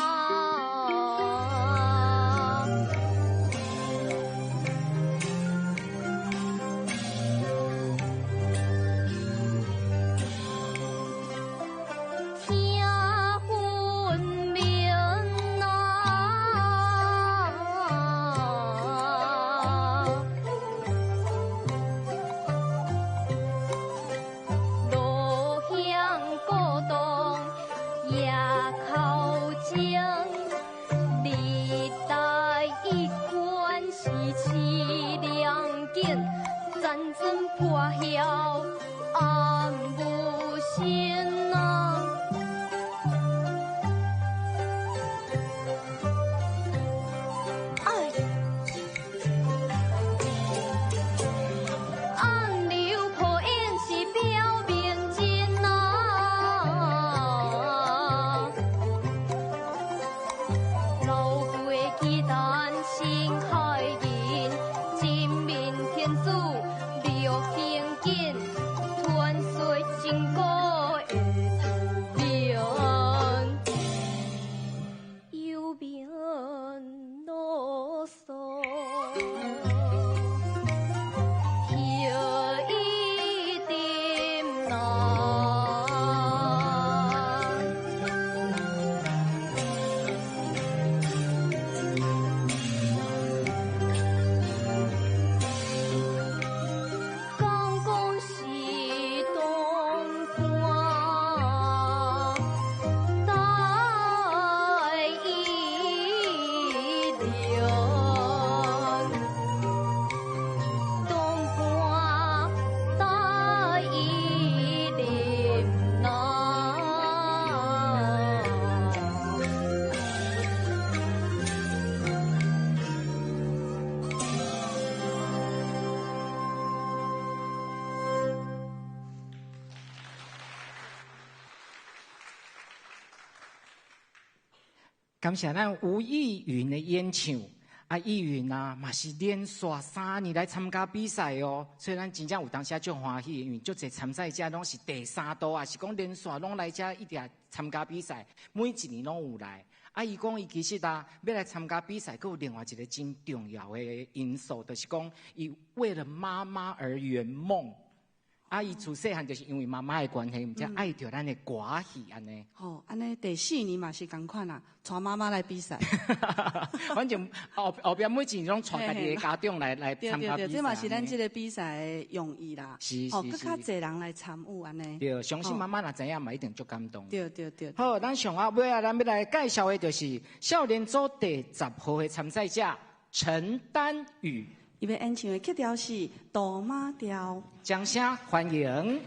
感谢咱吴意云的演唱，意云啊，嘛是连续3年来参加比赛哦，所以咱真正有当时足欢喜，因为足侪参赛者拢是第3度啊，是讲连续拢来遮一直参加比赛，每一年拢有来。伊讲伊其实要来参加比赛，佫有另外一个真重要的因素，就是讲伊为了妈妈而圆梦。伊自细汉就是因为妈妈的关系，毋才爱着咱的歌戏安尼。吼，安尼第4年嘛是共款啦，带妈妈来比赛。反正后边每一年拢带家己的家长来参加比赛。对，这嘛是咱这个比赛的用意啦。是。更较侪人来参与安尼。对，相信妈妈若知影嘛，一定足感动。对。好，咱上尾咱要来介绍的就是少年组第10号的参赛者陈丹宇。伊要演唱的曲调是《大马调》，掌声欢迎。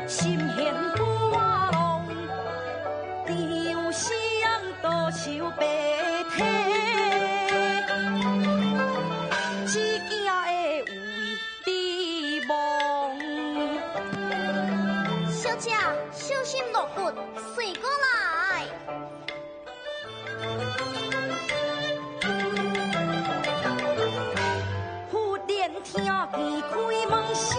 心。者小心落骨，随过来。忽然听见开门声。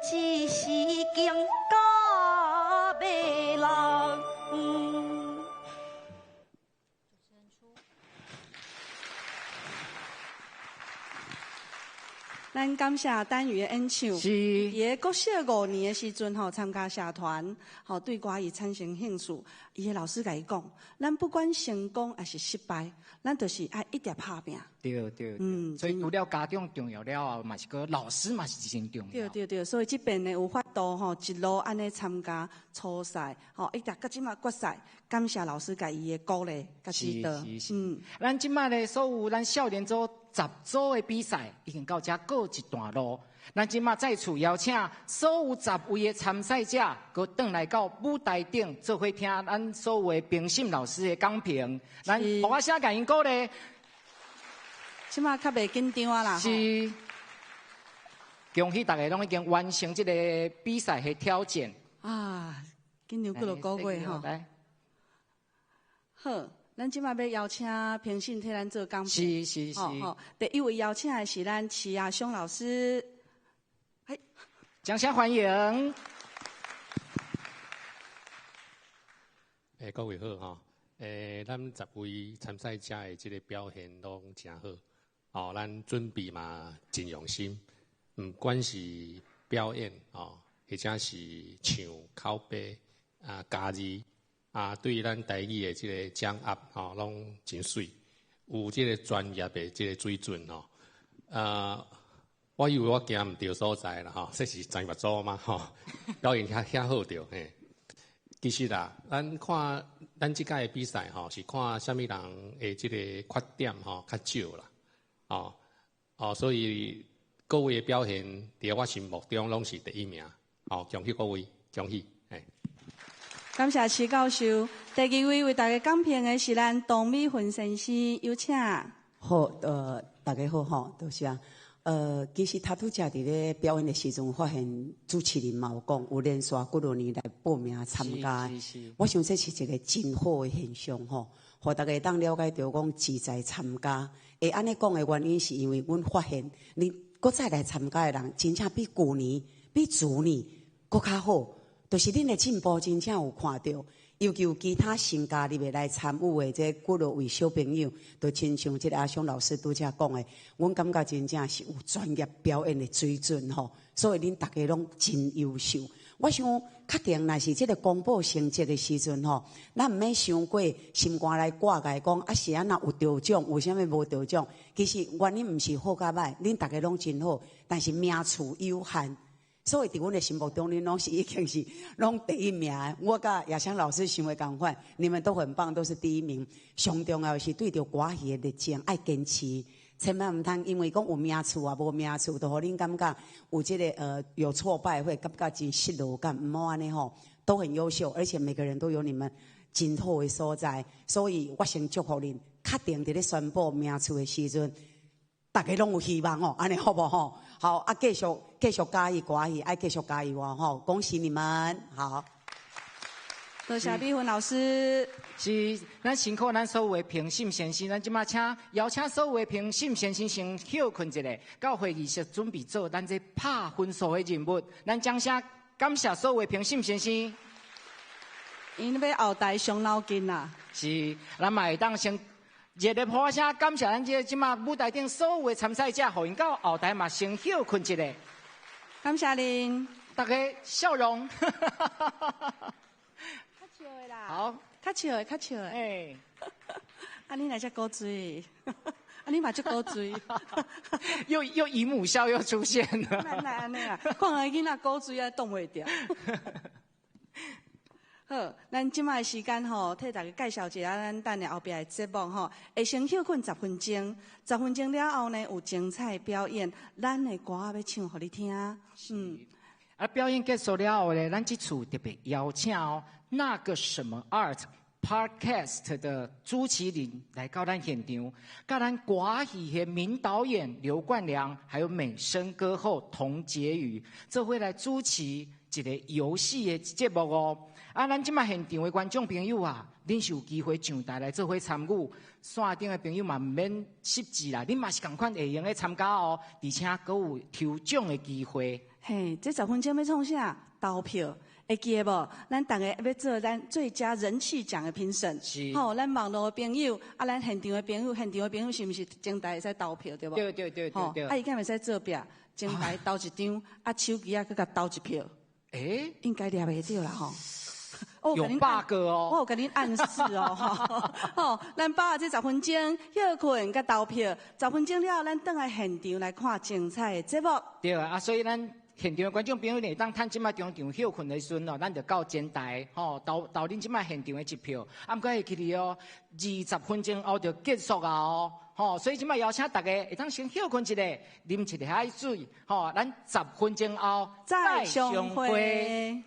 只是惊甲袂人。咱感谢丹羽的演唱，是。伊国小5年的时阵吼，参加社团，吼对歌艺产生兴趣。伊的老师甲伊讲，咱不管成功还是失败，咱就是爱一直打拼。对，所以除了家长重要了后，嘛是个老师嘛是真重要。对，所以这边呢有法度吼，一路安尼参加初赛，吼一直到即马决赛，感谢老师甲伊的鼓励甲指导。咱即马呢，所有咱少年组10组的比赛已经到这告一段落。咱即马再次邀请所有10位的参赛者，佮转来到舞台顶，做伙听咱所有的评审老师的讲评。咱互我声感因鼓励。即马较袂紧张啊啦。是，恭喜大家拢已经完成这个比赛的挑战。啊，紧张几落个月吼。好，咱即马要邀请评审替咱做讲评。是。好，第一位邀请的是咱齐亚雄老师。掌声欢迎！各位好哈，咱10位参赛者的这个表现拢真好，咱准备嘛真用心，不管是表演或者是唱口碑家字对咱台语的这个掌握拢真水，有这个专业的这个水准我以为我行唔对所在啦这是专业组嘛表演遐好着嘿。其实啦，咱看咱即届的比赛是看什么人的这个缺点较少啦所以各位的表现伫我心目中拢是第一名恭喜各位，恭喜感谢齐教授。第2位为大家讲评的是咱董美云先生，有请。好，大家好哈，多谢。其实他拄则伫咧表演的时阵，发现主持人嘛有讲，有连续几多年来报名参加。我想这是一个真好的现象吼，互大家当了解到讲志在参加。会安尼讲的原因是因为阮发现，你搁再来参加的人，真正比旧年、比昨年搁较好，就是恁的进步真正有看到。尤其有其他新加入来参与的这几落位小朋友，都亲像这个阿雄老师拄则讲的，阮感觉真正是有专业表演的水准吼，所以恁大家拢真优秀。我想确定，若是这个公布成绩的时阵吼，咱毋免伤过心肝来挂界讲是安那有得奖，为什么无得奖？其实原因毋是好甲歹，恁大家拢真好，但是名次有限。所以，伫阮的心目中，恁拢是已经是拢第一名。我甲亚翔老师想的共款，你们都很棒，都是第一名。上重要是对着歌戏的热情，爱坚持，千万毋通因为讲有名次无名次，就互恁感觉有这个有挫败，会感觉真失落感。毋好安尼吼，都很优秀，而且每个人都有你们真好的所在。所以我先祝福恁，确定伫咧宣布名次的时阵。大家拢有希望哦，安尼好不好？好啊，继续加油歌戏，爱继续加油哦！恭喜你们，好。多谢美云老师。是，咱辛苦咱所有的评审先生，咱即马邀请所有的评审先生先休困一下，到会议室准备做咱这拍分数的任务。咱掌声感谢所有的评审先生。因要后台伤脑筋啦。是，咱嘛会当先。热烈拍声，感谢咱即马舞台顶所有的参赛者，互因到后台嘛先休困一下。感谢您，大家笑容。较笑的啦，好，较笑的。啊，你来只古锥，啊，你嘛只古锥，又姨母笑又出现了。来安尼啊，看来囡仔古锥啊挡袂掉。好，咱即摆时间吼，替大家介绍一下咱等下后壁的节目吼，会先休困10分钟，10分钟了后呢有精彩表演，咱的歌要唱互你听。啊，表演结束了后呢，咱这次特别邀请那个什么 Art Podcast 的朱麒麟来到咱现场，跟咱歌戏的名导演刘冠良，还有美声歌后童洁瑜，这会来主持一个游戏的节目哦。啊，咱即摆现场的观众朋友啊，恁是有机会上台来做伙参与，线顶的朋友嘛唔免识字啦，恁嘛是同款会用来参加哦，而且阁有抽奖的机会。嘿，这10分钟要创啥？投票。会记得无？咱大家要做咱最佳人气奖的评审。是。吼，咱网络的朋友，啊，咱现场的朋友，是毋是前台会使投票对无？对。啊，伊敢会使做壁，前台投一张，啊，手机啊，佮甲投一票。应该抓袂到啦吼。有 bug 哦！我有甲恁暗示哦，吼，咱把这10分钟休困甲投票，10分钟了，咱倒来现场来看精彩的节目。对啊，所以咱现场的观众朋友呢，当趁即摆中场休困的时阵哦，咱就到前台吼，投恁即摆现场的一票。啊，毋过会记哩哦，20分钟后就结束啊哦，吼，所以即摆邀请大家会当先休困一下，啉一下海水，吼，咱10分钟后再相会。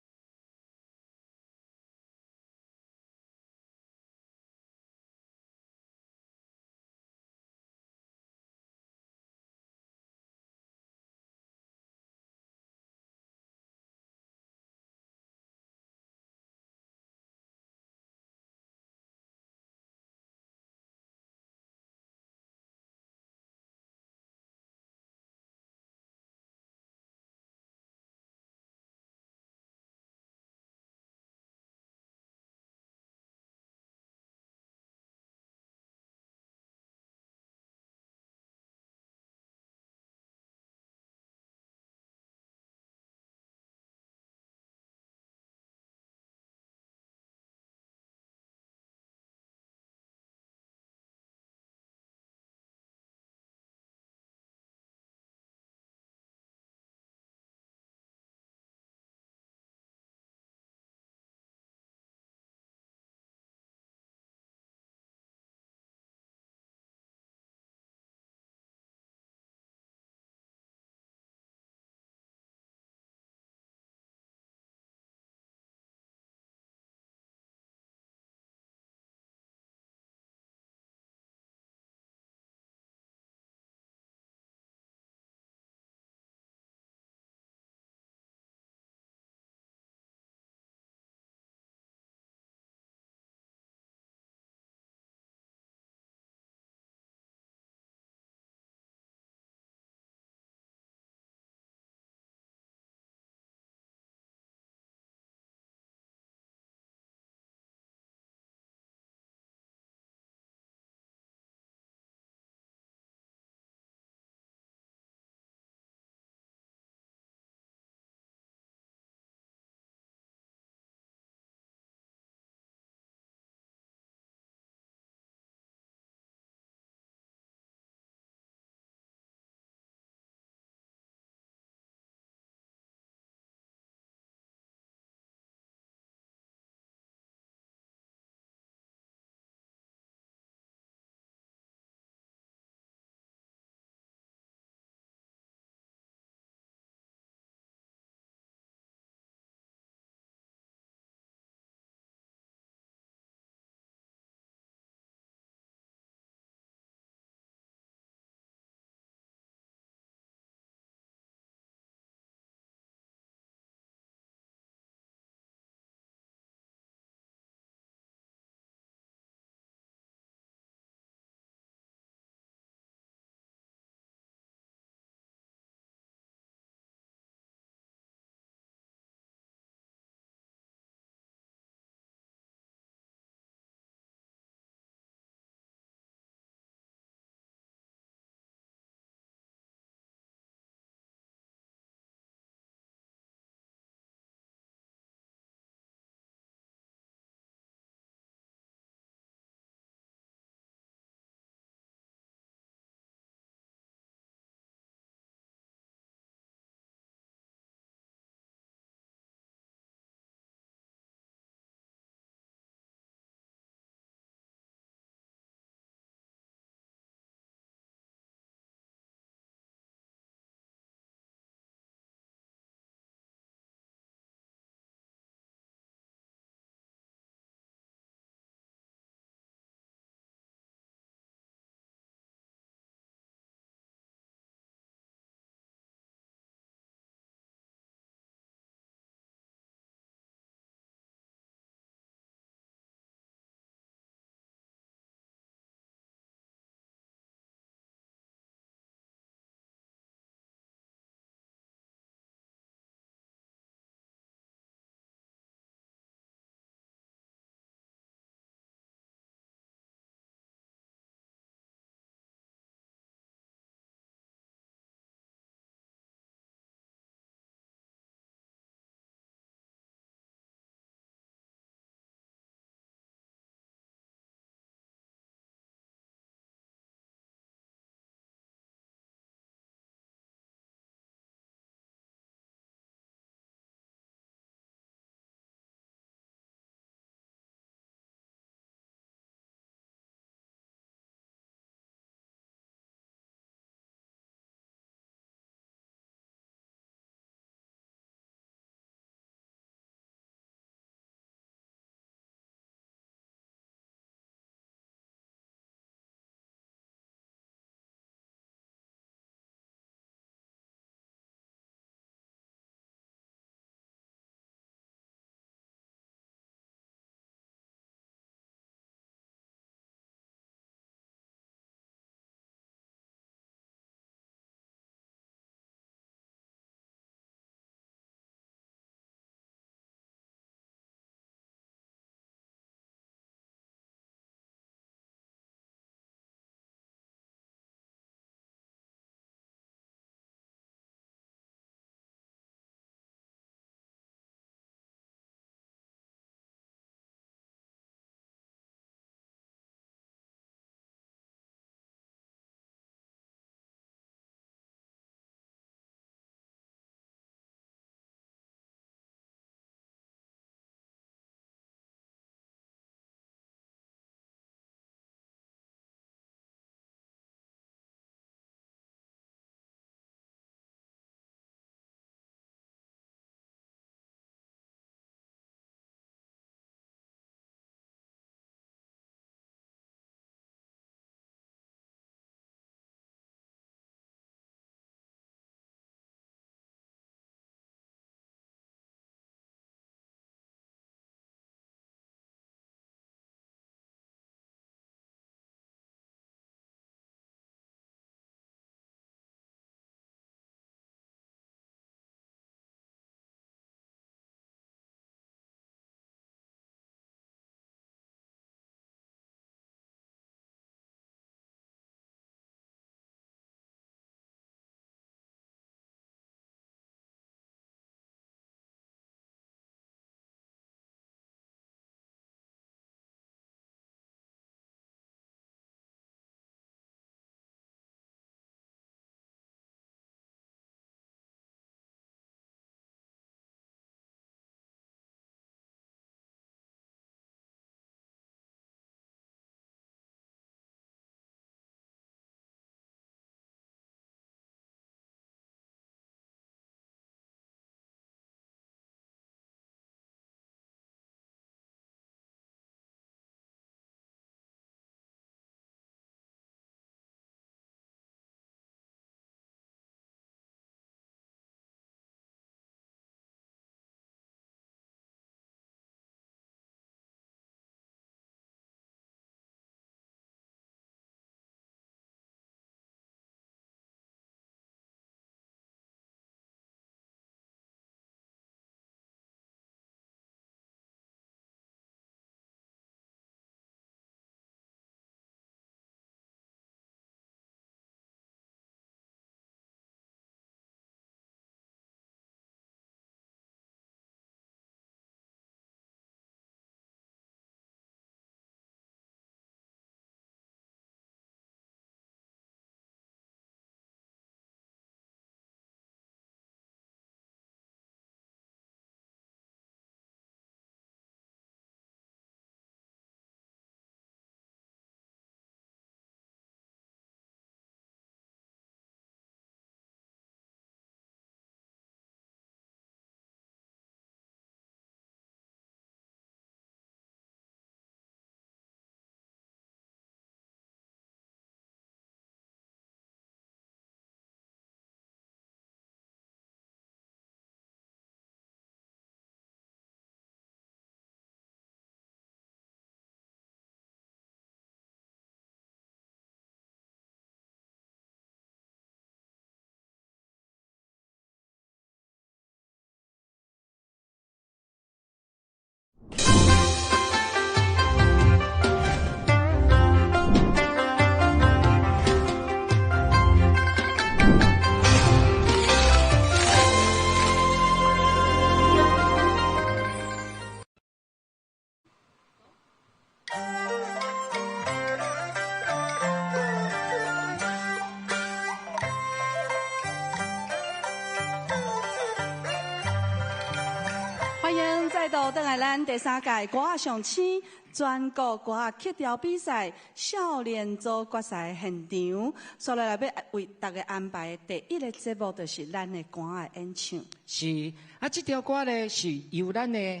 咱第3届歌仔上星全国歌仔曲调比赛少年组决赛现场，所以来要为大家安排第1个节目，就是咱的歌仔演唱。是啊，这条歌呢是由咱的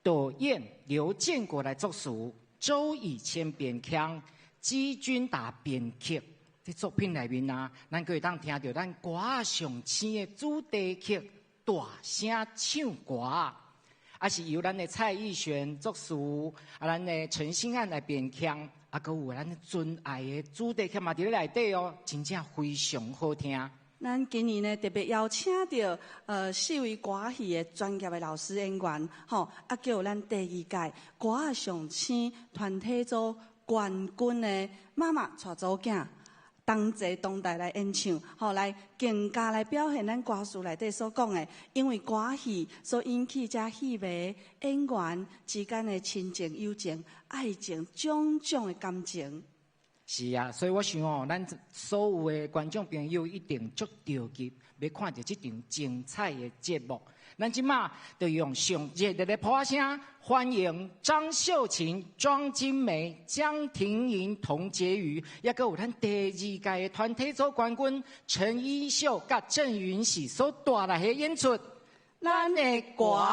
导演刘建国来作词，周以谦编曲，季军达编曲。这作品内面啊，咱可以当听到咱歌仔上星的主题曲《大声唱歌》。啊，是由咱的蔡艺璇作词，啊，咱的陈信安来编曲，啊，佮有咱的真爱的主题曲嘛伫咧内底哦，真正非常好听。咱今年呢特别邀请到4位歌戏的专业的老师演员，吼，啊，叫咱第2届歌仔上星团体组冠军的妈妈带祖囝。同齐同台来演唱，吼，来更加来表现咱歌词内底所讲的，因为歌戏所引起这戏迷演员之间的亲情、友情、爱情种种的感情。是啊，所以我想哦，咱所有的观众朋友一定足着急，要看到这场精彩的节目。咱即马就用上热烈的炮声，欢迎张秀琴、庄金梅、江婷莹、童婕妤，也佮有咱第2届的团体组冠军陈依秀佮郑云喜所带来的演出，咱的歌。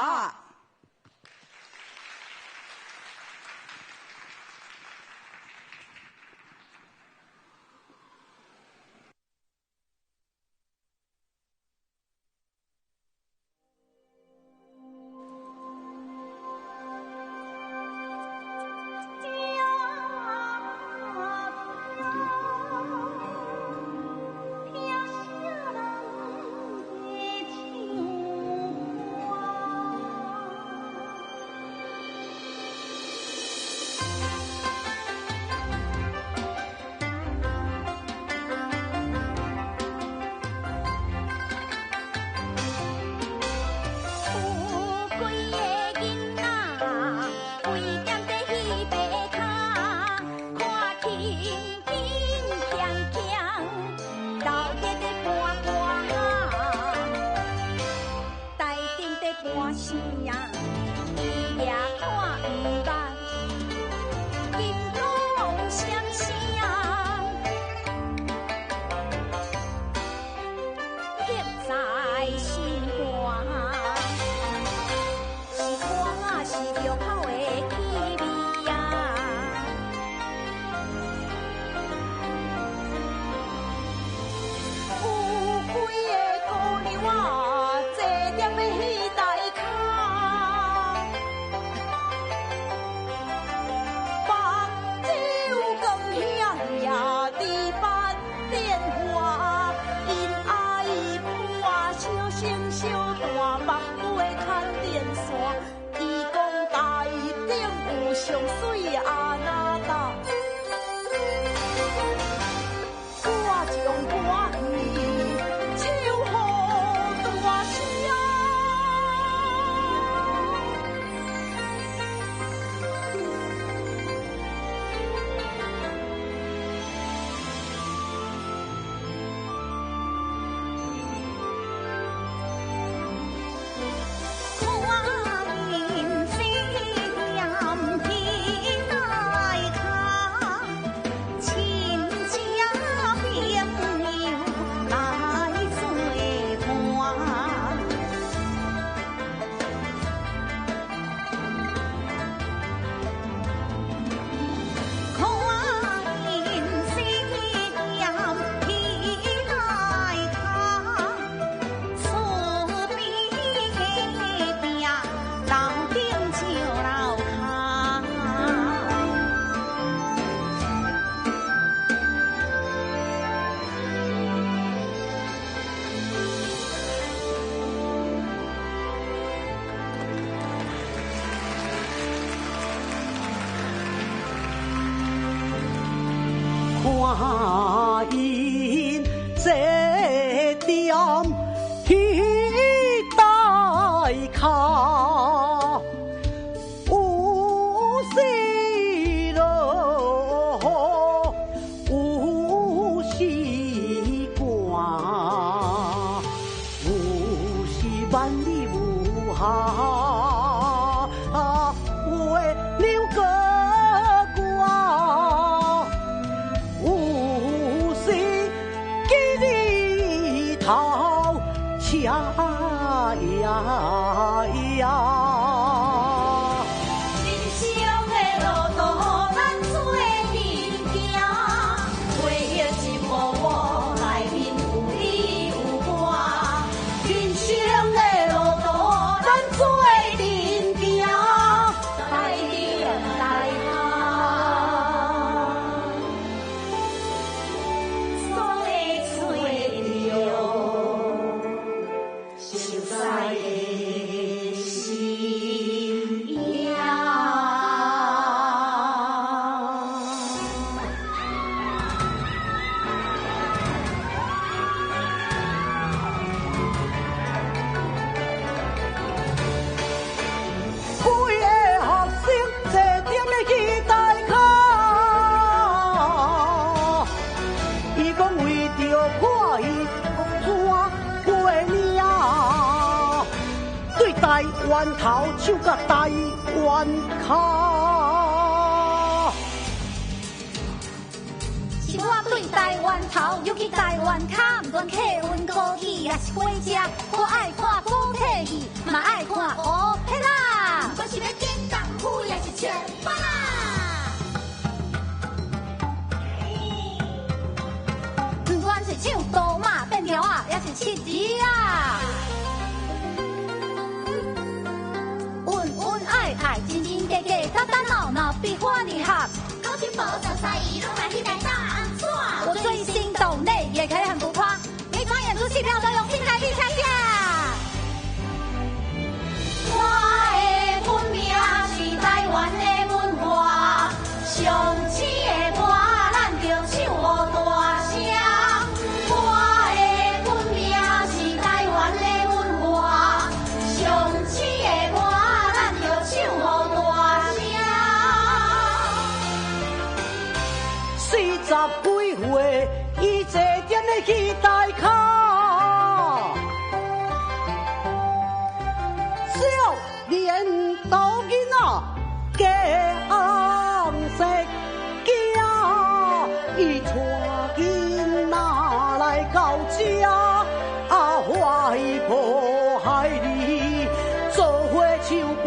看因这点期待卡，有喜乐，有喜寒，有时万里无下。弯头手甲台湾卡。是我对台湾头，尤其台湾卡，不管客运高铁也是火车，我爱看古体戏，嘛爱看乌皮啦。不管是要见功夫，也是唱巴啦。不管是唱刀马变条啊，也是七字啊。恩恩爱爱，真真假假，打打闹闹，比花厉害。高兴抱着赛一路来一代大安座。我最心动的也可以很浮夸，每场演出戏票都用新台币下架。我的本名是台湾的文化，上市的歌咱就唱好大声。我的本名是台湾的文化，上市的歌咱就唱好大声。40几岁，伊坐踮咧戏台骹，少年刀囡仔加红色镜，伊带囡仔来到这，啊怀抱海里做伙唱歌。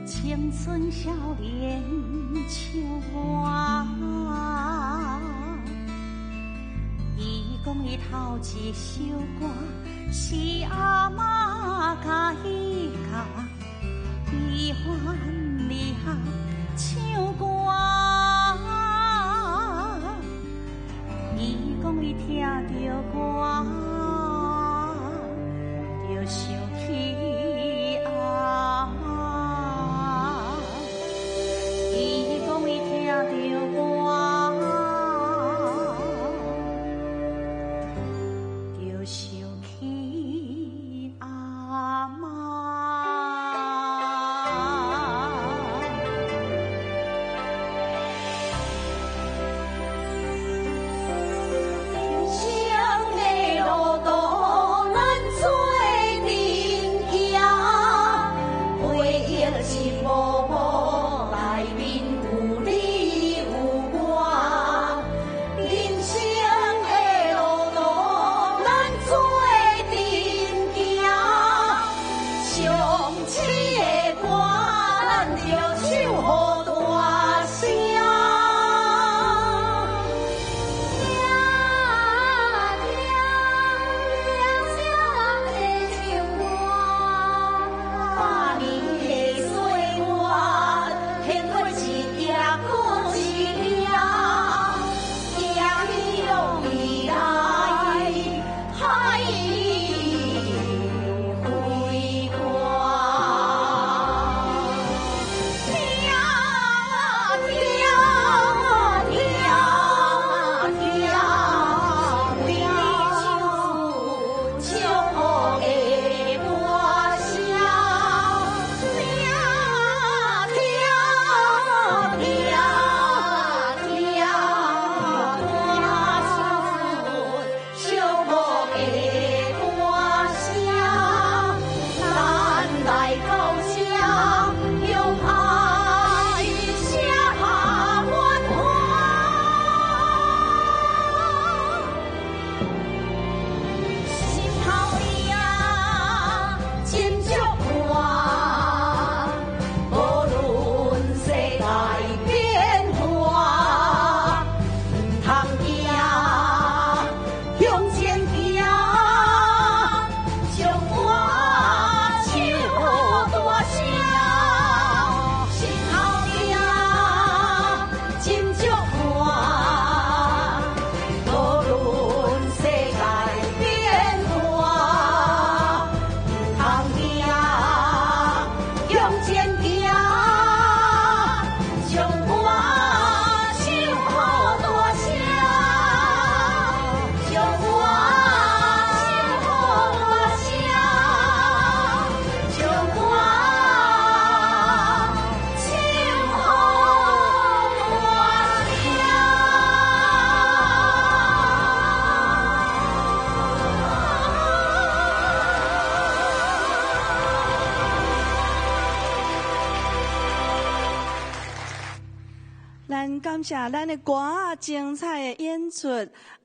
青春少年唱歌，伊讲伊头一首歌是阿嬷甲伊教，伊欢你学唱歌，伊讲伊听着歌就想起阿嬷。向前行，将我守好大声，将我守好大声，将我守好咱感谢咱的歌仔精彩的演出。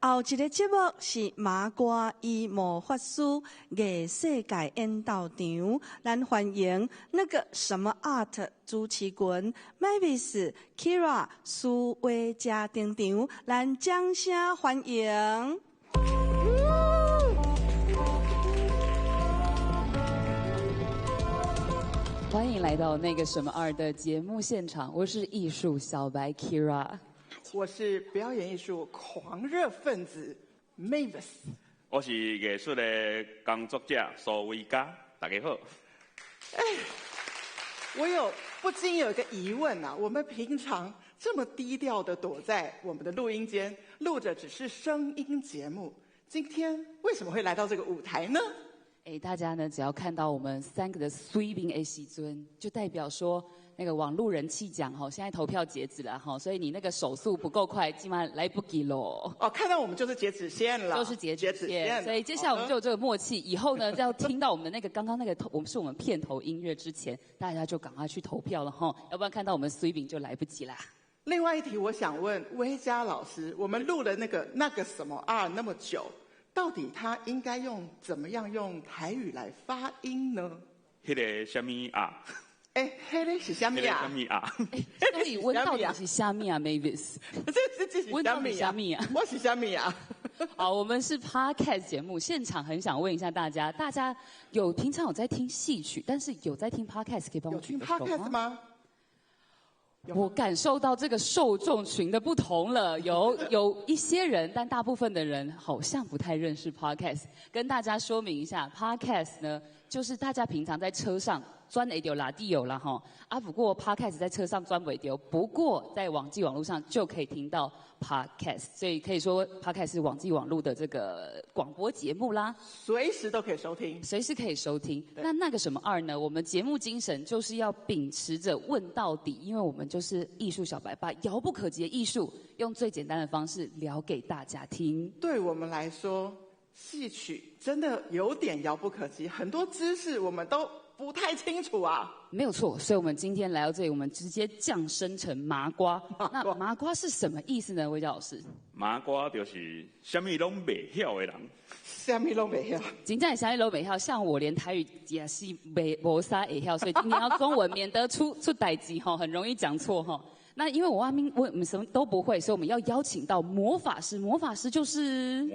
后一个节目是麻瓜与魔法师艺世界演斗场，咱欢迎那个什么 art 主持群 Mavis Kira 苏威嘉登场，咱掌声欢迎。欢迎来到那个什么二的节目现场，我是艺术小白 Kira， 我是表演艺术狂热分子 Mavis， 我是艺术的工作者苏威嘉，大家好。我不禁有一个疑问啊，我们平常这么低调的躲在我们的录音间录着只是声音节目，今天为什么会来到这个舞台呢？大家呢只要看到我们3个的水平的时阵，就代表说那个网络人气奖现在投票截止了所以你那个手速不够快，基本上来不及咯。看到我们就是截止线了，就是截止线。所以接下来我们就有这个默契，以后呢要听到我们的那个刚刚那个我们片头音乐之前，大家就赶快去投票了要不然看到我们水平就来不及啦。另外一题，我想问威嘉老师，我们录了那个什么那么久。到底他应该怎么样用台语来发音呢？迄个什么啊？迄个是什么啊？什么啊？所以问到底是什么啊 ，Mavis？ 这是问到底什么啊？我是什么啊？好，我们是 Podcast 节目，现场很想问一下大家平常有在听戏曲，但是有在听 Podcast 可以帮我举个手吗？有听 Podcast 吗？我感受到这个受众群的不同了，有一些人，但大部分的人好像不太认识 Podcast。跟大家说明一下 ，Podcast 呢，就是大家平常在车上钻会丢拉地有啦不过 Podcast 在车上钻不丢，不过在网际网络上就可以听到 Podcast， 所以可以说 Podcast 是网际网络的这个广播节目啦，随时都可以收听，随时可以收听。那个什么二呢？我们节目精神就是要秉持着问到底，因为我们就是艺术小白，把遥不可及的艺术用最简单的方式聊给大家听。对我们来说，戏曲真的有点遥不可及，很多知识我们都不太清楚啊。没有错，所以我们今天来到这里，我们直接降生成麻瓜。那麻瓜是什么意思呢？魏佳老师？麻瓜就是什么拢袂晓的人。什么拢袂晓？真正什么拢袂晓，像我连台语也是无啥会晓，所以今天要中文，免得出代志很容易讲错那因为我们什么都不会，所以我们要邀请到魔法师。魔法师就是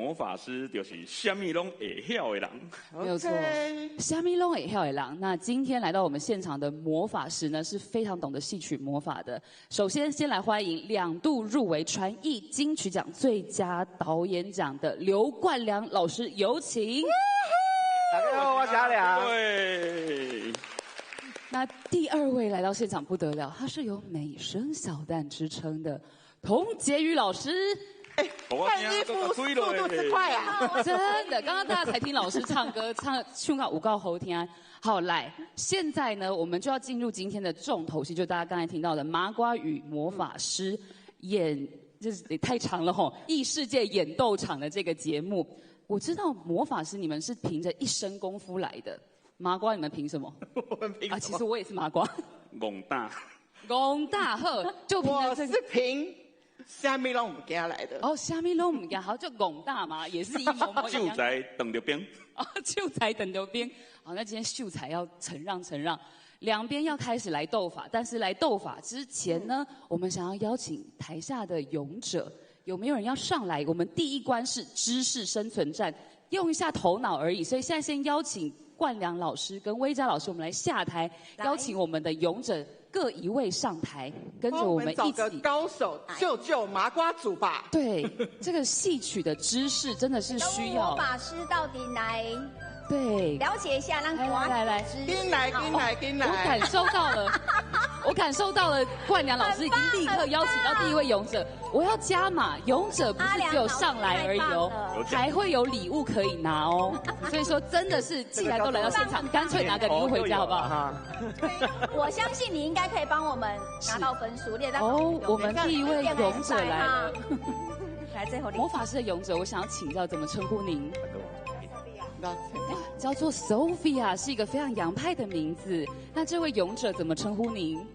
什么拢会晓的人，没有错，什么拢会晓的人。那今天来到我们现场的魔法师呢，是非常懂得戏曲魔法的。首先，先来欢迎2度入围传艺金曲奖最佳导演奖的刘冠良老师，有请。大家好，我是阿良。对。那第2位来到现场不得了，他是有美声小旦之称的童洁瑜老师。换衣服速度之快啊！真的，刚刚大家才听老师唱歌，唱到5告好听。好，来，现在呢，我们就要进入今天的重头戏，就大家刚才听到的《麻瓜与魔法师》就是也太长了异世界演斗场的这个节目。我知道魔法师你们是凭着一身功夫来的。麻瓜，你们凭什么？我们凭什么？其实我也是麻瓜。戆大呵，就凭我是凭虾米拢唔惊来的。虾米拢唔惊，好就戆大嘛，也是一模模一样。秀才等着兵。秀才等着兵。好，那今天秀才要承让，两边要开始来斗法，但是来斗法之前呢，我们想要邀请台下的勇者，有没有人要上来？我们第一关是知识生存战，用一下头脑而已，所以现在先邀请冠良老师跟威嘉老师，我们来下台，邀请我们的勇者各一位上台，跟着我们一起。找个高手救麻瓜组吧。对，这个戏曲的知识真的是需要。魔法师到底来对，了解一下，让来，进来。我感受到了，冠良老师已经立刻邀请到第一位勇者。我要加码，勇者不是只有上来而已哦，还会有礼物可以拿哦。所以说，真的是既然都来到现场，干脆拿个礼物回家好不好？我相信你应该可以帮我们拿到分数。哦，我们第一位勇者来了。来，最后魔法师的勇者，我想要请教怎么称呼您？叫做 Sophia， 是一个非常洋派的名字。那这位勇者怎么称呼您？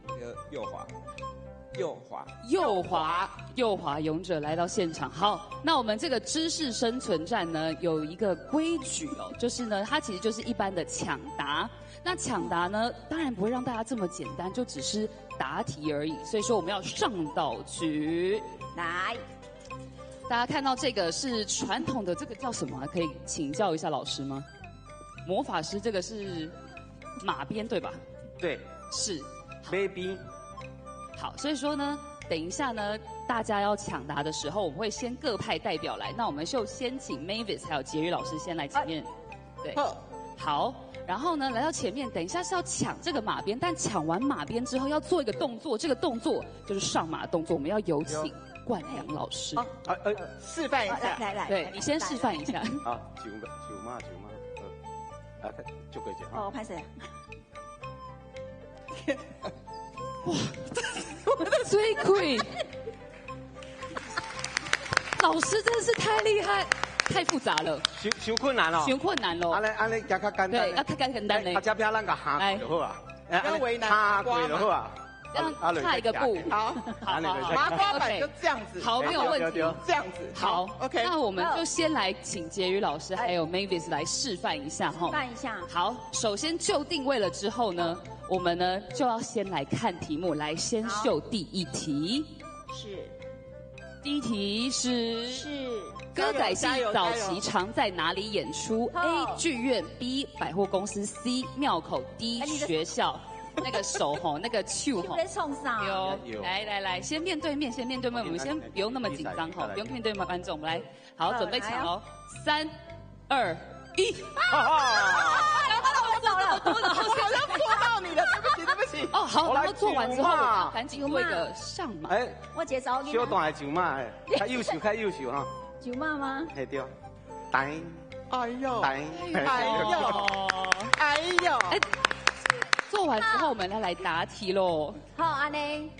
右华勇者来到现场。好，那我们这个知识生存战呢，有一个规矩哦，就是呢，它其实就是一般的抢答。那抢答呢，当然不会让大家这么简单，就只是答题而已。所以说我们要上道具来。大家看到这个是传统的，这个叫什么？可以请教一下老师吗？魔法师这个是马鞭对吧？对，是。Baby。好，所以说呢，等一下呢，大家要抢答的时候，我们会先各派代表来。那我们就先请 Mavis 还有杰宇老师先来前面。对。好，然后呢，来到前面，等一下是要抢这个马鞭，但抢完马鞭之后要做一个动作，这个动作就是上马动作，我们要有请冠良老师。示范一下。来，对你先示范一下。啊，九马，就可以讲。哦，拍谁？哇，最贵！老师真的是太厉害，太复杂了，太困难了，太困难了。安尼加较简单。对，要较简单嘞。这边咱个下就好啊，要为难下过就好啊。差一个步，好，麻花板就这样子，好，没有问题，这样子，好 ，OK。那我们就先来请婕妤老师还有 Mavis 来示范一下哈。示范一下。好，首先就定位了之后呢，我们呢就要先来看题目，来先秀第一题。是。第一题是歌仔戏早期常在哪里演出 ？A. 剧院 ，B. 百货公司 ，C. 庙口 ，D. 学校。那个手吼，那个手吼，有，来，先面对面，我们先不用那么紧张吼，不用面对观众，来，好，准备抢哦，3、2、1，我走了，好像戳到你了，对不起。哦，好，然后做完之后，赶紧做一个上马。我接招。小段的九马，较优秀哈。九马吗？系对，带，哎呦，做完之后，我们来答题喽。好，安尼，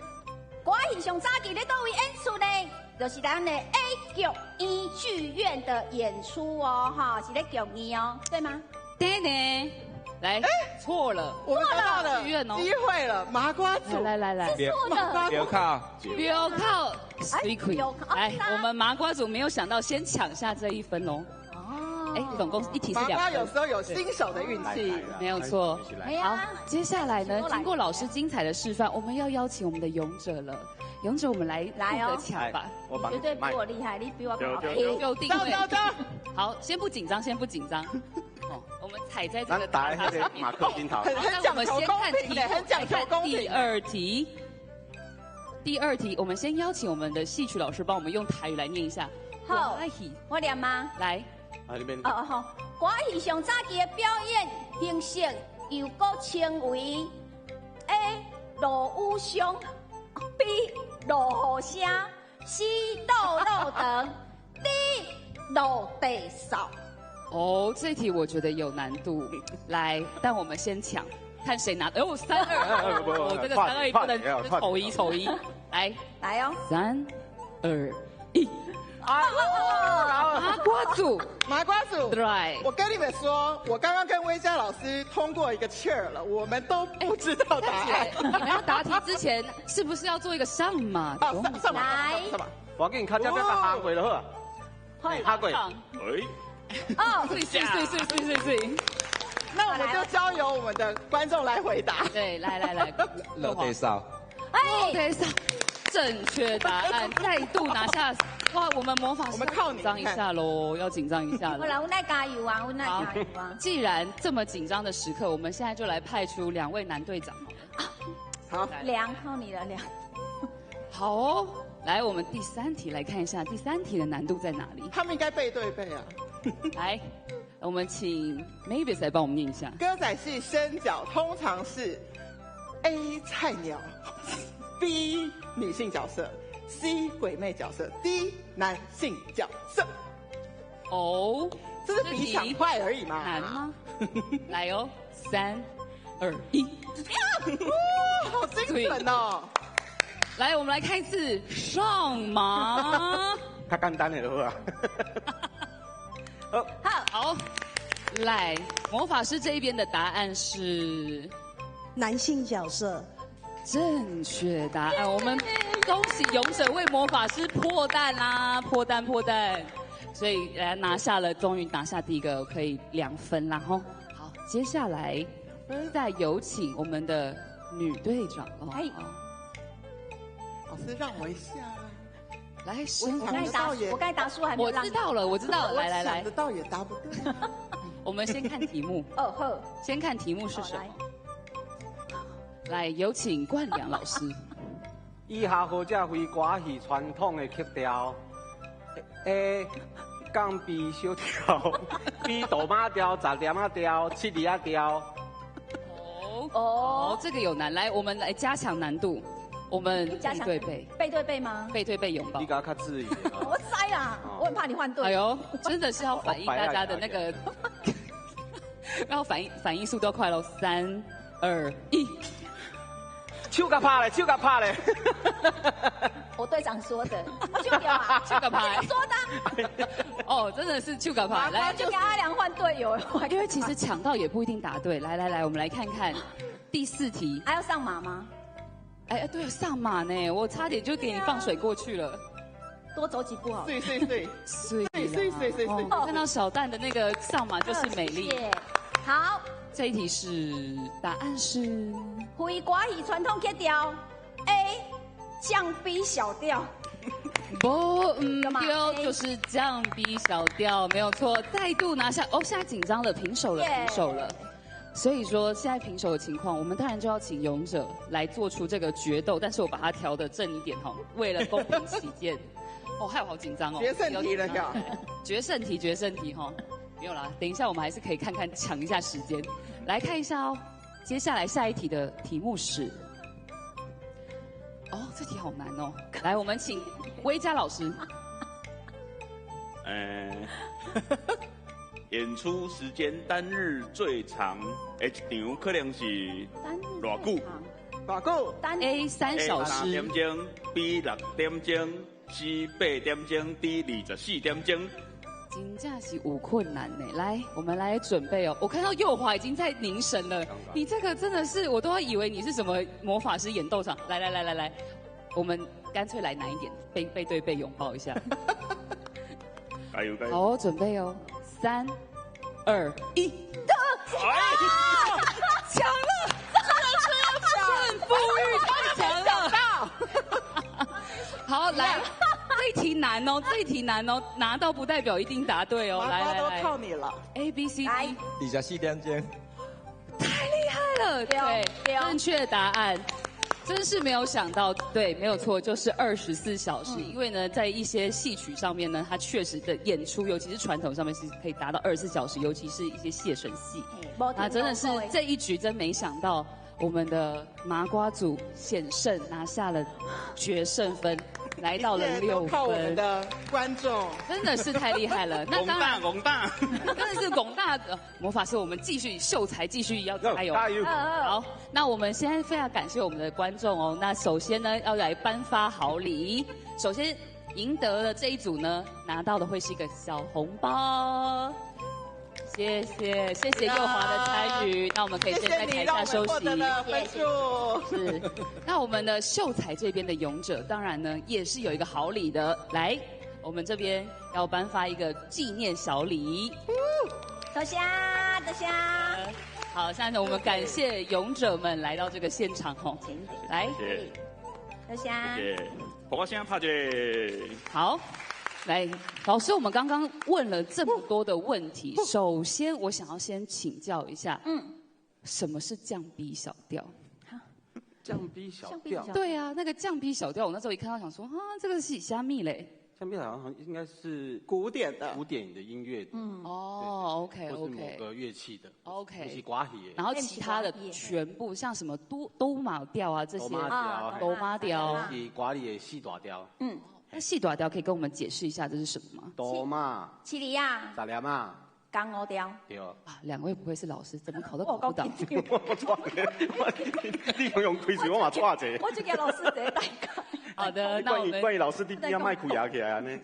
歌戏上早期咧倒位演出呢，就是咱的 A 剧院剧院的演出哦，哈，是咧剧院哦，对吗？对呢，来，错了，我们得到了剧院哦，机会了，麻瓜组，来，是错的，不靠，来，我们麻瓜组没有想到先抢下这一分哦。总共一题是2分。麻瓜有时候有新手的运气，没有错。好，接下来呢，经过老师精彩的示范，我们要邀请我们的勇者了。勇者，我们来负责抢吧。绝对比我厉害，你比我更好。就定位。好，先不紧张。哦，我们踩在这个打那个马克金桃。很讲求公平，很讲究公平。第二题，我们先邀请我们的戏曲老师帮我们用台语来念一下。好，我念吗？来。好，歌戏上早期的表演形式又搁称为 A. 落雨声 ，B. 落雨声 ，C. 斗肉等 ，D. 落地扫。哦，这题我觉得有难度。来，但我们先抢，看谁拿。3、2，我这个3、2不能丑一。来哦，3、2、1。麻瓜组，对，我跟你们说，我刚刚跟威嘉老师通过一个气儿了，我们都不知道答案。你们要答题之前，是不是要做一个上马？上马，我给你看这边个下跪就好啊。下跪。对。那我们就交由我们的观众来回答。对，来。落地扫。落地扫，正确答案，再度拿下。哇，我们魔法师，我们靠你，紧张一下喽，要紧张一下了。我来加油啊！既然这么紧张的时刻，我们现在就来派出2位男队长。好，靠你了，好哦，来，我们第3题来看一下，第3题的难度在哪里？他们应该背对背啊。来，我们请 Mavis 来帮我们念一下。歌仔戏生角通常是 A 菜鸟，B 女性角色，C 鬼妹角色，D 男性角色。哦，这是比抢快而已嘛？难吗？来哦，3、2、1，好精准哦！来，我们来看一次上马。太简单了，好啊。好，来，魔法师这一边的答案是男性角色。正确答案，我们恭喜勇者为魔法师破蛋啦！破蛋，所以拿下了，终于拿下第一个，可以2分啦吼。好，接下来再有请我们的女队长哦。老师让我一下。来，我该答书还没我知道了，来，想得到也答不对。我们先看题目。哦呵，先看题目是什么？来，有请冠良老师。以下何者非歌戏传统的曲调 ？A. 降 B 小调 ，B 大马调、杂点仔调、七里仔调。哦，这个有难。来，我们来加强难度。我们背对背，背对背吗？背对背拥抱。你给他较注意。我塞啦，我很怕你换队。哎呦，真的是要反应大家的那个，要反应速度要快喽！3、2、1，手甲拍咧。我队长说的，就有啊，手甲拍说的。哦，真的是手甲拍。来，就给阿良换队友。因为其实抢到也不一定答对。来，我们来看看第4题。还要上马吗？哎，对，上马呢，我差点就给你放水过去了。多走几步好。对。看到小蛋的那个上马就是美丽。好，这一题是答案是非歌戏传统曲调 A 降 B 小调。不，对，就是降 B 小调，没有错。再度拿下，哦，现在紧张了，平手了。所以说，现在平手的情况，我们当然就要请勇者来做出这个决斗，但是我把它调得正一点哈，为了公平起见。哦，害我好紧张哦。决胜题了呀！决胜题哈，没有啦，等一下我们还是可以看看抢一下时间，来看一下哦。接下来下一题的题目是，哦，这题好难哦。来，我们请威嘉老师。演出时间单日最长的一场可能是偌久？偌久？ A 3小时。3点钟 ，B 6点钟 ，C 8点钟 ，D 24点钟。真正是有困难呢。来，我们来准备哦。我看到右华已经在凝神了，你这个真的是，我都要以为你是什么魔法师演斗场。来，我们干脆来难一点，背对背拥抱一下。加油！好，准备哦。3、2、1，抢了！胜负欲太强了！好，来，这题难哦，拿到不代表一定答对哦。来，都靠你了。A B C D， 24点钟，太厉害了！对，正确答案。真是没有想到，对，没有错，就是24小时。因为呢，在一些戏曲上面呢，它确实的演出，尤其是传统上面是可以达到24小时，尤其是一些谢神戏。啊，真的是这一局真没想到，我们的麻瓜组险胜，拿下了决胜分，来到了6分。靠我们的观众，真的是太厉害了。那当然，拱大，真的是拱大的魔法师，我们继续秀才，继续要加油！加油！好，那我们现在非常感谢我们的观众哦。那首先呢，要来颁发好礼。首先赢得了这一组呢，拿到的会是一个小红包。谢谢右华的参与，那我们可以先在台下休息。是，那我们的秀才这边的勇者，当然呢也是有一个好礼的。来，我们这边要颁发一个纪念小礼。多谢。好，现在我们感谢勇者们来到这个现场哦。来，多谢。我先拍这。好。来，老师，我们刚刚问了这么多的问题，首先我想要先请教一下，什么是降 B 小调？降 B 小调？对啊，那个降 B 小调，我那时候一看到想说啊，这个是虾米嘞？橡皮彩好像应该是古典的音乐的，哦，OK 或是某个乐器的 OK， 是歌戏的，然后其他的全部像什么都马调啊这些，哆妈调，是歌里的四大调。那细短调可以跟我们解释一下这是什么吗？哆嘛，七里呀，十粒嘛，江湖调。对。啊，两位不会是老师，怎么考都考不到。我错你用开始我嘛错者。我就给老师这大概。好的，那我们关于老师弟弟要卖苦牙起来呢。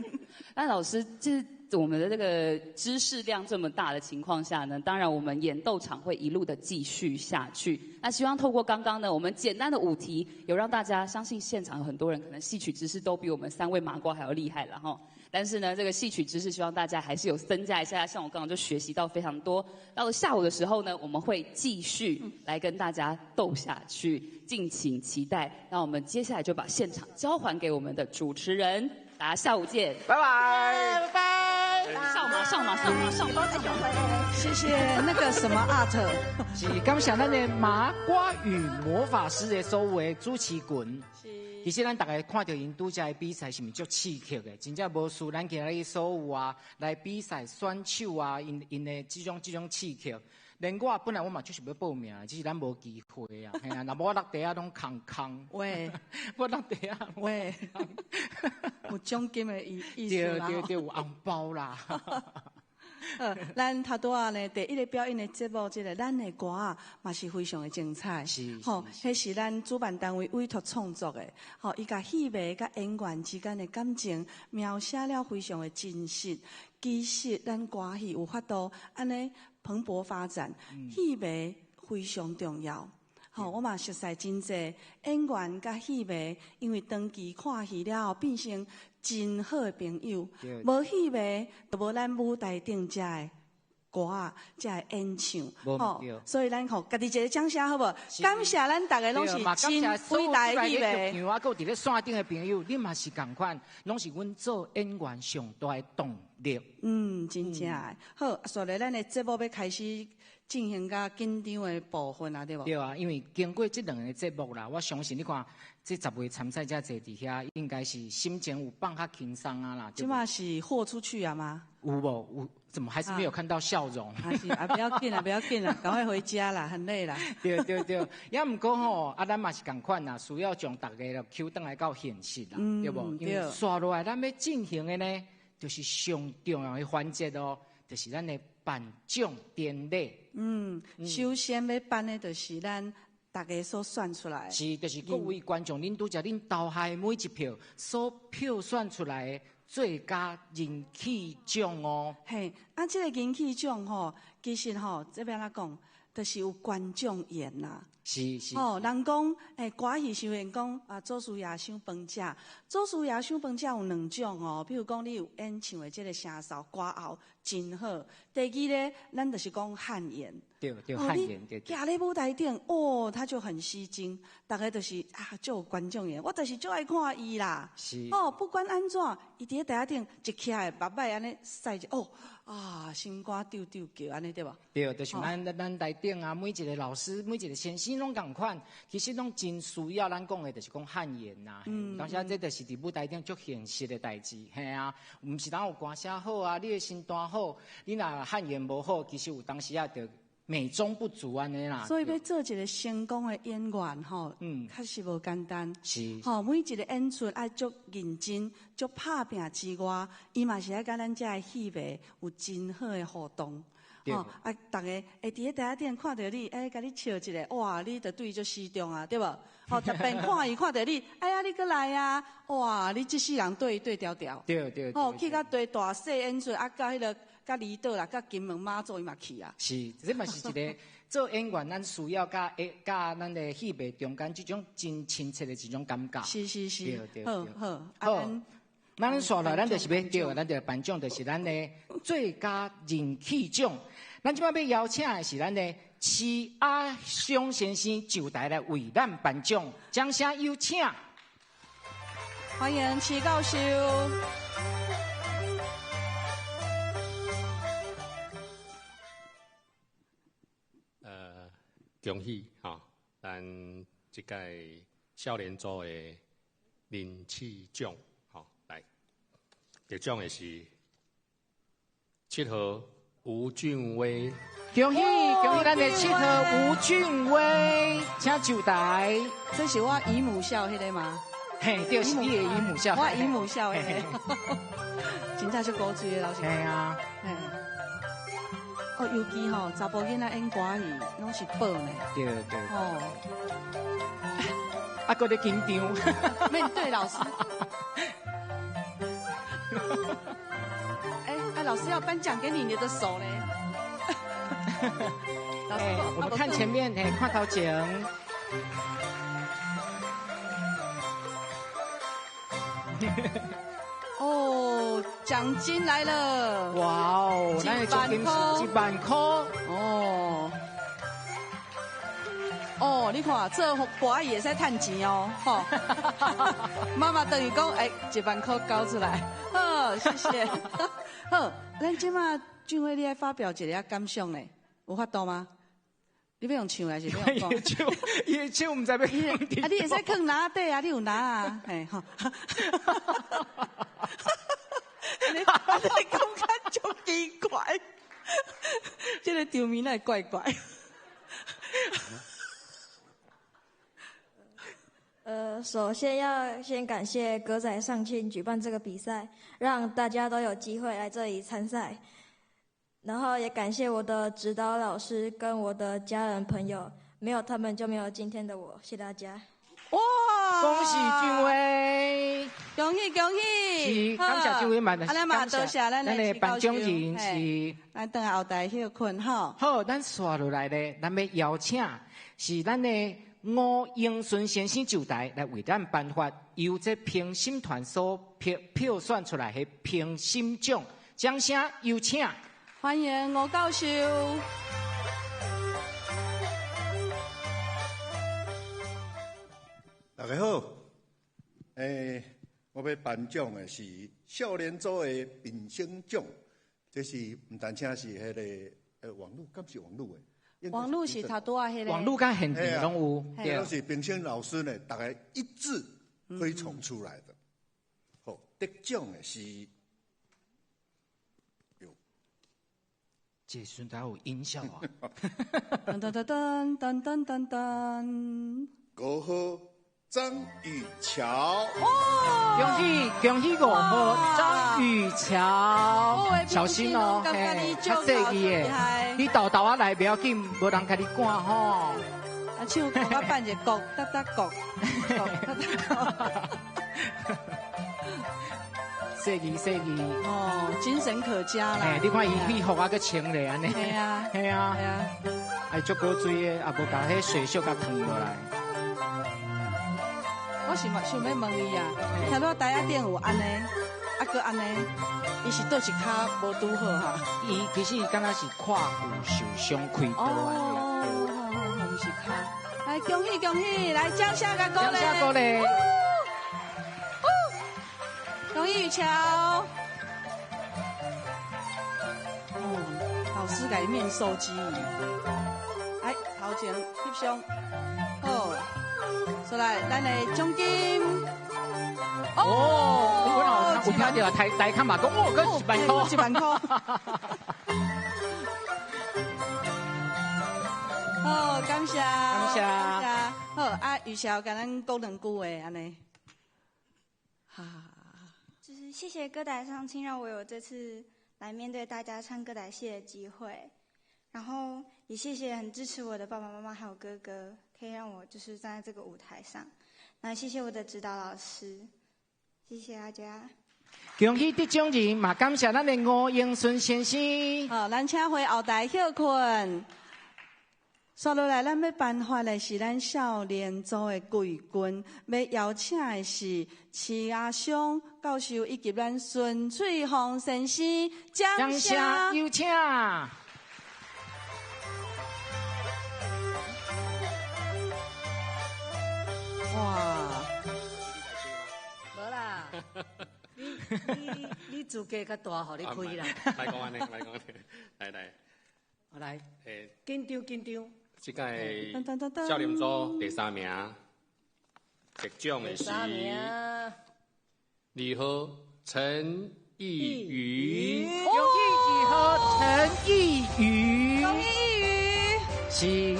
那老师，就是我们的这个知识量这么大的情况下呢，当然我们演斗场会一路的继续下去。那希望透过刚刚呢，我们简单的5题，有让大家相信现场有很多人可能戏曲知识都比我们3位麻瓜还要厉害了哈。但是呢，这个戏曲知识希望大家还是有增加一下。像我刚刚就学习到非常多。到了下午的时候呢，我们会继续来跟大家斗下去，敬请期待。那我们接下来就把现场交还给我们的主持人，大家下午见，拜拜，拜拜，上马，谢谢那个什么 art， 是感谢咱的麻瓜与魔法师的所有的主持群。其实咱大家看到因拄则的比赛是毋是足刺激的？真正无输咱今日所有啊来比赛选手啊，因的这种刺激。连我本来我嘛就是要报名，只是咱无机会啊。嘿啊，若无我落地啊拢空。喂，我落地啊喂，有奖金的意思啦。对，有红包啦。咱头拄仔呢，第一个表演的节目，这个咱的歌啊，嘛是非常的精彩。吼，迄是咱主办单位委托创作的。吼，伊甲戏迷甲演员之间的感情描写了非常的真实。其实咱歌戏有法度安尼蓬勃发展，戏迷非常重要。吼，我嘛熟悉真济演员甲戏迷，因为长期看戏了后，变成真好的朋友。无戏迷，就无咱舞台顶遮的歌啊，遮的演唱。吼，所以咱吼家己一个掌声好无？感谢咱大家拢是真伟大的戏迷。我搁伫咧线顶的朋友，你嘛是共款，拢是阮做演员上大的动力。真正的。好，所以咱的节目要开始进行到紧张的部分啊，对无？对啊，因为经过这2个节目啦，我相信你看，这10位参赛者坐伫遐，应该是心情有放较轻松啊啦。即嘛是豁出去啊吗？有无？有，怎么还是没有看到笑容？不要紧啦，不要紧啦，赶快回家啦，很累啦。对，也毋过吼，咱嘛是共款啦，需要将大家就抽转来到现实啦，对无？因为刷落来咱要进行的呢，就是上重要的环节哦，就是咱的颁奖典礼。首先要颁的就是咱大家所选出来的。是，就是各位观众，恁拄则恁投下每一票所票选出来的最佳人气奖哦。嘿，这个人气奖吼，其实吼这边来讲，就是有观众缘啦。是。人讲，歌戏是员讲祖师爷赏饭吃，祖师爷赏饭吃有2种哦。比如讲，你有演唱的这个声哨歌喉真好。第二咧，咱就是讲汉言。对，汉言对。徛咧舞台顶，他就很吸睛，大概就是就有观众缘。我就是最爱看伊啦。是。不管安怎，伊伫咧台顶一起来，目摆安尼晒者，心肝丢叫安尼对无？对，就是咱台顶啊，每一个老师，每一个先生拢共款，其实拢真需要咱讲的，就是讲汉言呐。当时这就是伫舞台顶足现实的代志，嘿啊，毋是当有歌声好啊，你的身段好，你若汉言无好，其实有当时就美中不足安尼啦。所以要做一个成功的演员吼，确实无简单。是。每一个演出爱足认真、足拍拼之外，伊嘛是爱甲咱遮的戏迷有真好的互动。大家会伫咧台顶看到你，甲你笑一下，哇，你就对伊足死忠啊，对无？特别看伊看到你，你过来啊，哇，你这世人对调调。对。去到对大细演出，到迄个。甲离岛啦，甲金门妈祖伊嘛去啊。是，这嘛是一个做演员，咱需要甲咱的戏迷中间这种真亲切的一种感觉。是。对。好。咱刷来，咱就是要对，咱就颁奖就是咱的最佳人气奖。咱即摆要邀请的是咱的齐阿雄先生就台来为咱颁奖，掌声有请。欢迎齐教授。恭喜咱这届少年组的人气奖，来，得奖的是7号吴俊威。恭喜咱的7号吴俊威，请就台。这是我姨母校迄个吗？嘿，对，是你的姨母校。我姨母校迄个，真正是古锥的老师。嘿啊，嘿。哦，尤其吼，查甫囡仔演歌戏，拢是宝呢。对对。哦。啊，搁咧紧张。面对老师。老师要颁奖给你的手嘞。老师，我们看前面，看头前。哦，奖金来了！哇哦，咱的奖金是1万块。哦，你看这歌也在赚钱哦，吼。妈妈等于讲，1万块交出来，好，谢谢。好，咱今嘛俊辉，你来发表一个感想呢，有法度吗？你要用唱来是要用讲？伊的手唔知要放伫。啊，你会使放哪底啊？你有哪啊？嘿，吼。你感觉就奇怪，这个场面也怪怪。首先要先感谢歌仔上庆举办这个比赛，让大家都有机会来这里参赛。然后也感谢我的指导老师跟我的家人朋友，没有他们就没有今天的我。谢谢大家。哇！恭喜俊威，恭喜恭喜！是感谢俊威嘛，安尼嘛多谢咱的颁奖人是，咱等下后台休困吼。好，咱刷落来咧，咱要邀请是咱的吴英顺先生就台来为咱颁发由这评审团所票选出来的评审奖，掌声有请。欢迎吴教授。大家好，我要颁奖的是少年组的评审奖，这是唔单单是迄个网络，敢是网络的。网络是头拄啊，迄个。网络跟现场拢有，对，都是评审老师呢，大家一致推崇出来的。好，得奖的是。这顺带有音效啊！噔噔噔噔噔噔噔。5号张雨乔，恭喜恭喜5号张雨乔，小心哦，嘿，较细记的，你豆豆啊来不要紧，无人甲你赶吼。啊，手鼓啊扮一个鼓，哒哒鼓，哒哒鼓。细记细记哦，精神可嘉啦！你看伊皮肤啊，个清咧安尼。系啊，系啊，系啊，还足够水的，也无甲迄水锈甲烫落来。我想要问伊啊，听到台仔顶有安尼，啊个安尼，伊是倒一骹无拄好哈？伊其实伊敢若是胯骨受伤开刀哦，毋是骹。来恭喜恭喜，来掌声甲鼓励。掌声鼓励。恭喜雨乔！老师给面授机，来头前翕相，好，出来咱的奖金。我有听到台看嘛，讲哦，佮1万块，1万块。好，感谢，感谢。好，啊，雨乔甲咱讲2句话安尼。就是谢谢歌仔上庆，让我有这次来面对大家唱歌仔戏的机会，然后也谢谢很支持我的爸爸妈妈还有哥哥，可以让我就是站在这个舞台上。那谢谢我的指导老师，谢谢大家。恭喜得奖人，嘛感谢咱的吴英顺先生。好，咱请回后台休困。刷落来，咱要颁发的是咱少年组的季军，要邀请的是齐阿雄教授以及咱孙翠红先生，掌声有请。哇！无啦，你自家较大，互你开啦。来讲安尼，来讲安尼，来。来，紧张。这届少年组第3名，得奖的是2号陈一瑜，恭喜二号陈一瑜，恭喜一瑜，是。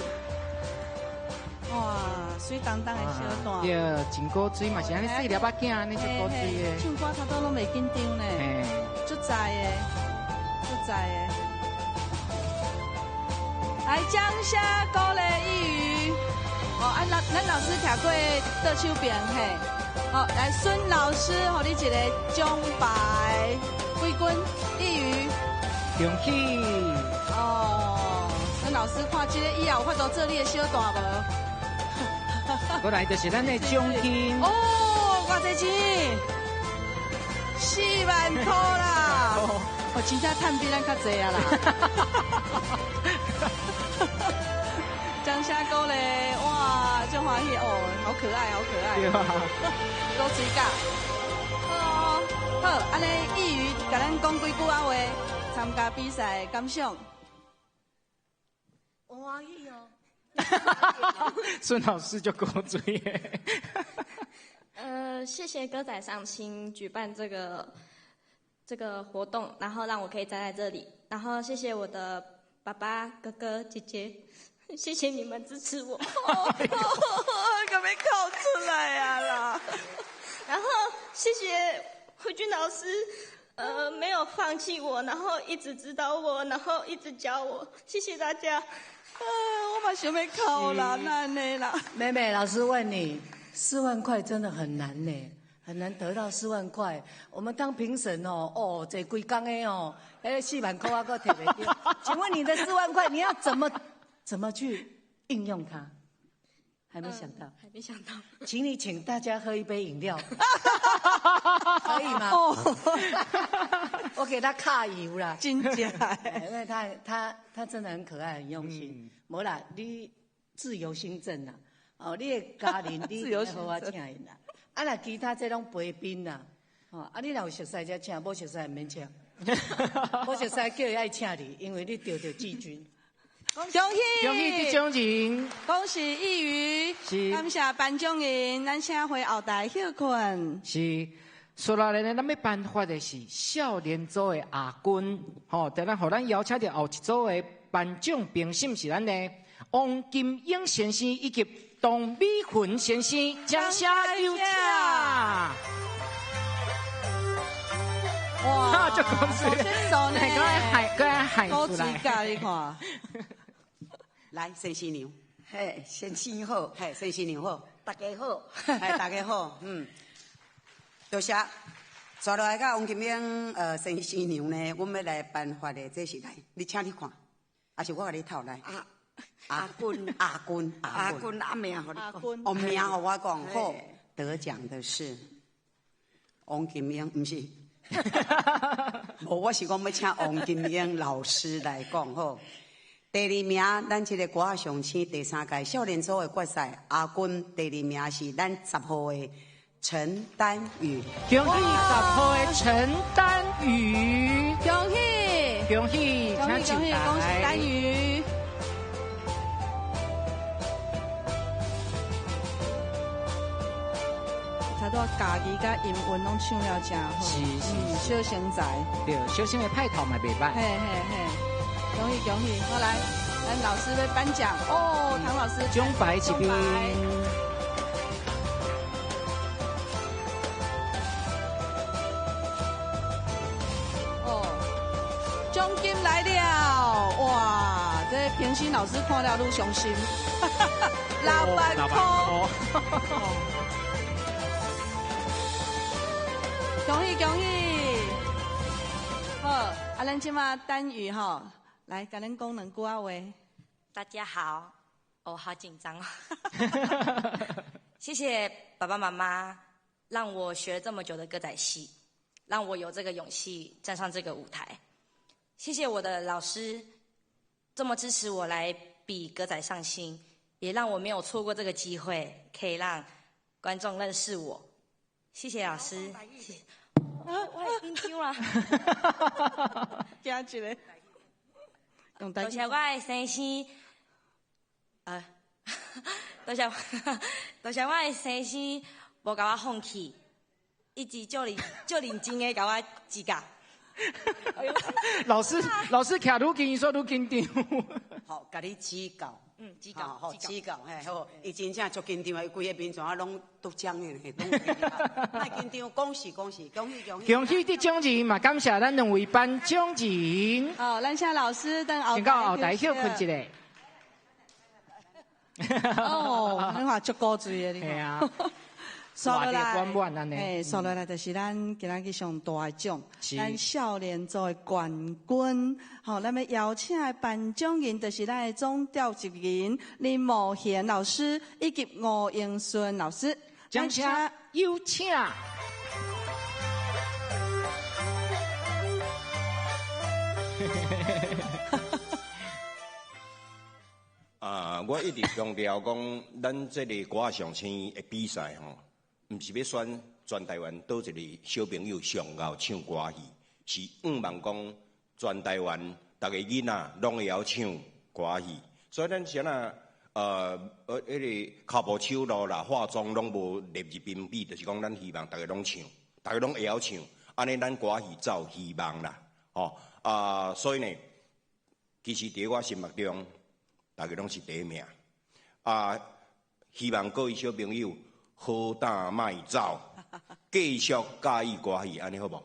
哇，水当当的小段，对，真古锥嘛，是安尼细粒仔囝安尼就古锥的。唱歌差不多拢袂紧张呢，足在的，足在的。来掌声鼓励一瑜。哦，咱老师徛过倒手边嘿。好，来孙老师，互你一个奖牌，归军一瑜，恭喜。哦，孙老师看这个以后有法度做你的小段无？过来就是咱的奖金哦，偌济钱，4万块啦！哦，真正赚比咱较济啊啦！掌声鼓励，哇，真欢喜哦，好可爱，好可爱，多水甲。哦，好，安尼一瑜甲咱讲几句啊话，参加比赛感想。我欢喜哦。孙老师就古锥耶。谢谢歌仔上青举办这个活动，然后让我可以站在这里，然后谢谢我的爸爸、哥哥、姐姐，谢谢你们支持我。可没考出来呀啦！然后谢谢慧君老师，没有放弃我，然后一直指导我，然后一直教我，谢谢大家。我嘛想要考啦，那呢啦。妹妹，老师问你，4万块真的很难呢，很难得到4万块。我们当评审哦，这规工的哦，4万块我还摕袂到。请问你的4万块，你要怎么去应用它？还没想到，还没想到。请你请大家喝一杯饮料，可以吗？我给他卡油啦，真假？因为他真的很可爱，很用心。没啦，你自由行政啦，哦，你的家人你好我请因啦。啊，那其他这种陪宾啦，哦，啊，你若有熟悉才请，无熟悉唔免请。无熟悉叫伊爱请你，因为你得季军。恭喜这奖金，恭喜一瑜，感谢颁奖人，咱请回后台休困。是，说来呢，咱要颁发的是少年组的亚军，吼，等咱互咱邀请到后一组的颁奖评审是咱的王金英先生以及董美群先生，掌声有请。哇，就公司，选手呢，个海高出来，价你看。来，先新娘，嘿，先新好，嘿，先新娘好，大家好，哎，大家好，多谢。接落来甲王金英先新娘呢，我们要来颁发的这是来，你请你看，还是我甲你透来？阿君，阿名，阿君，哦名互我讲好，得奖的是王金英，不是。我是讲要请王金英老师来讲好。第2名，咱这个歌仔上青第3届少年组的决赛亚军，第2名是咱10号的陈丹宇。恭喜10号的陈丹宇，恭喜，恭喜，恭喜，恭喜丹宇。差不多家己甲音韵拢唱了真好，小生财，对，小生的派头嘛袂歹，嘿嘿嘿。恭喜恭喜！好来，咱老师要颁奖哦，唐老师奖牌这边。哦，奖金来了！哇，这评审老师看了愈伤心，6万块！恭喜恭喜！好，啊，咱即马丹宇吼。来，跟恁讲2句话。大家好，好紧张哦。谢谢爸爸妈妈，让我学了这么久的歌仔戏，让我有这个勇气站上这个舞台。谢谢我的老师，这么支持我来比歌仔上青，也让我没有错过这个机会，可以让观众认识我。谢谢老师。谢谢。我已经丢了。惊一个。多谢我的先生，多谢我的先生，无甲我放弃，一直就认真的甲我指教。老师徛愈近，说愈紧张。好，甲你指教。指教，好指教，嘿，好，伊真正足紧张，伊规个面全啊拢都僵的，嘿，拢太紧张，恭喜！恭喜得奖人嘛，感谢咱两位颁奖人。好，咱请老师等后台。先到后台休困一下。哦，你看足高醉的，你看。啊。刷落来，嘿，刷落来就是咱今仔日上大的奖，咱少年组的冠军。好，咱要邀请的颁奖人就是咱的总召集人林茂贤老师以及吴英顺老师，掌声有请。我一直强调讲，咱这个歌仔上青的比赛吼。唔是要选全台湾倒一个小朋友上贤唱歌戏，是望讲全台湾大家囡仔拢会晓唱歌戏，所以咱先啊迄个脚步手路啦、化妆拢无列入评比，就是讲咱希望大家拢唱，大家拢会晓唱，安尼咱歌戏才有希望啦。所以呢，其实伫我心目中，大家拢是第一名。希望各位小朋友。好胆卖走，继续加以歌戏，安尼好无？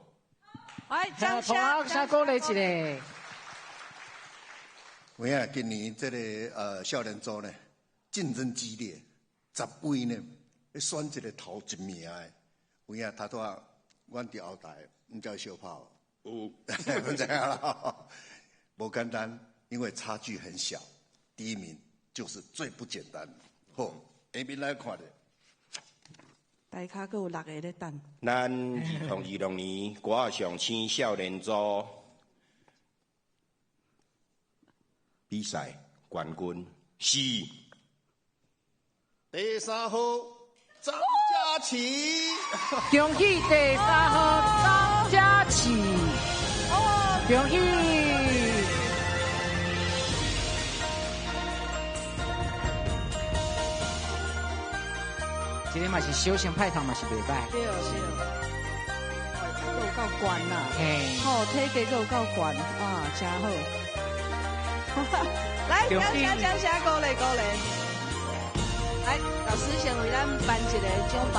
来，掌声鼓励一下。有影今年这个少年组呢，竞争激烈，10位呢要选一个头一名的。有影他说，阮伫后台，唔叫小炮，有，阮知影啦，无简单，因为差距很小，第一名就是最不简单的。好，下面来看的。大家阁有6个咧等。咱2026年歌仔上青少年组比赛冠军是第3号张佳琪，恭喜第3号张佳琪，恭喜！这个嘛是小型派头嘛是袂歹。对，都有够悬啦。好，体格够够悬啊，真好。来，掌声鼓励。来，老师先为咱颁一个奖牌。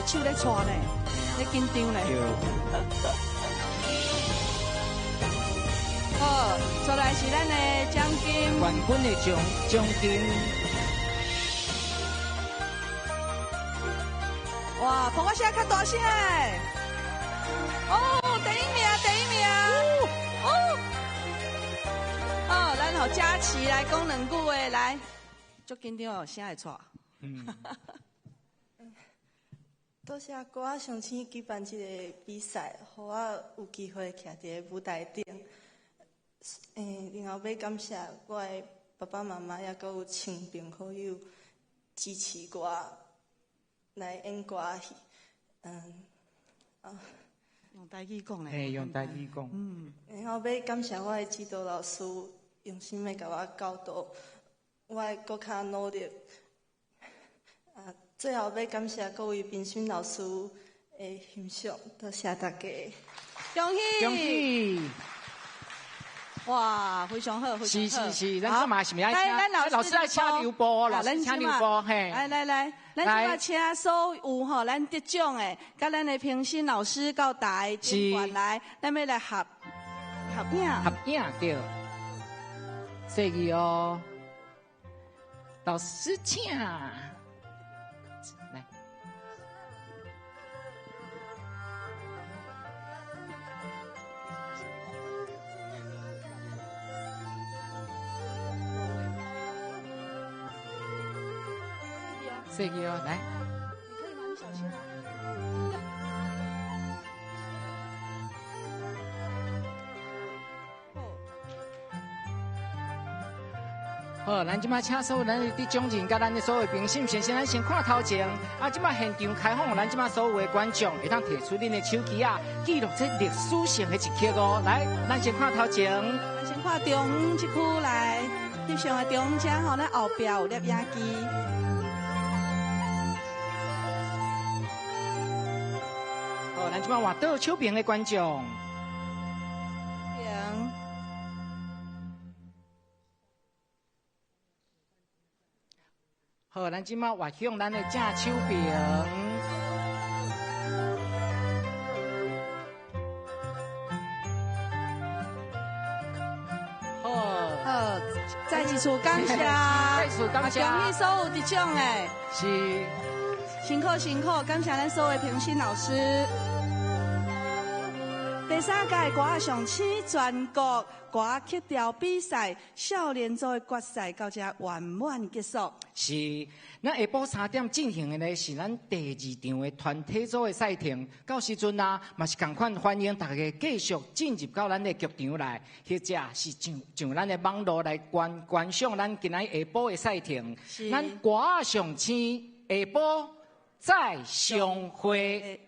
手咧搓呢，咧紧张呢。好，再来是咱的奖金，冠军的奖金。哇，捧我声较大声诶！哦，第一名！哦，咱互佳琪来讲2句话，来，足紧张哦，声会错。多谢歌仔上青举办这个比赛，互我有机会徛伫个舞台顶。然后要感谢我的爸爸妈妈，也阁有亲朋好友支持我来演歌戏。用台语讲嘞。用台语讲。然后要感谢我的指导老师，用心的甲我教导，我会搁较努力。最后要感谢各位评审老师的欣赏，多谢大家。恭喜！哇，非常好，非常好。是，咱这嘛是咪爱请？来，老师来请刘波，老师请刘波，嘿。来，咱即马请所有吼，咱得奖的，甲咱的评审老师到台顶悬来，咱要来合影对。谢谢哦，老师请。来。谢谢哦，来。你可以吗？你小心啊。好，咱即马请所有咱的奖人，甲咱的所有评审，先咱看头前。即马现场开放，咱即马所有的观众会当摕出恁的手机啊，记录这历史性的一刻哦。来，咱先看头前。咱先看中央这区来，翕相的中央遮吼，咱后壁有摄影机。咱即摆换倒手边的观众。好，咱即摆画向咱的正手边。好，再一次感谢，再一次感谢，恭喜所有得奖的，是辛苦辛苦，感谢咱所有的评审老师。第三届歌仔上星全国歌曲调比赛少年组的决赛到这圆满结束。是，咱下晡3点进行的呢是咱第2场的团体组的赛程。到时阵啊，嘛是同款欢迎大家继续进入到咱的剧场来，或者是上咱的网络来观赏咱今仔下晡的赛程。咱歌仔上星下晡再相会。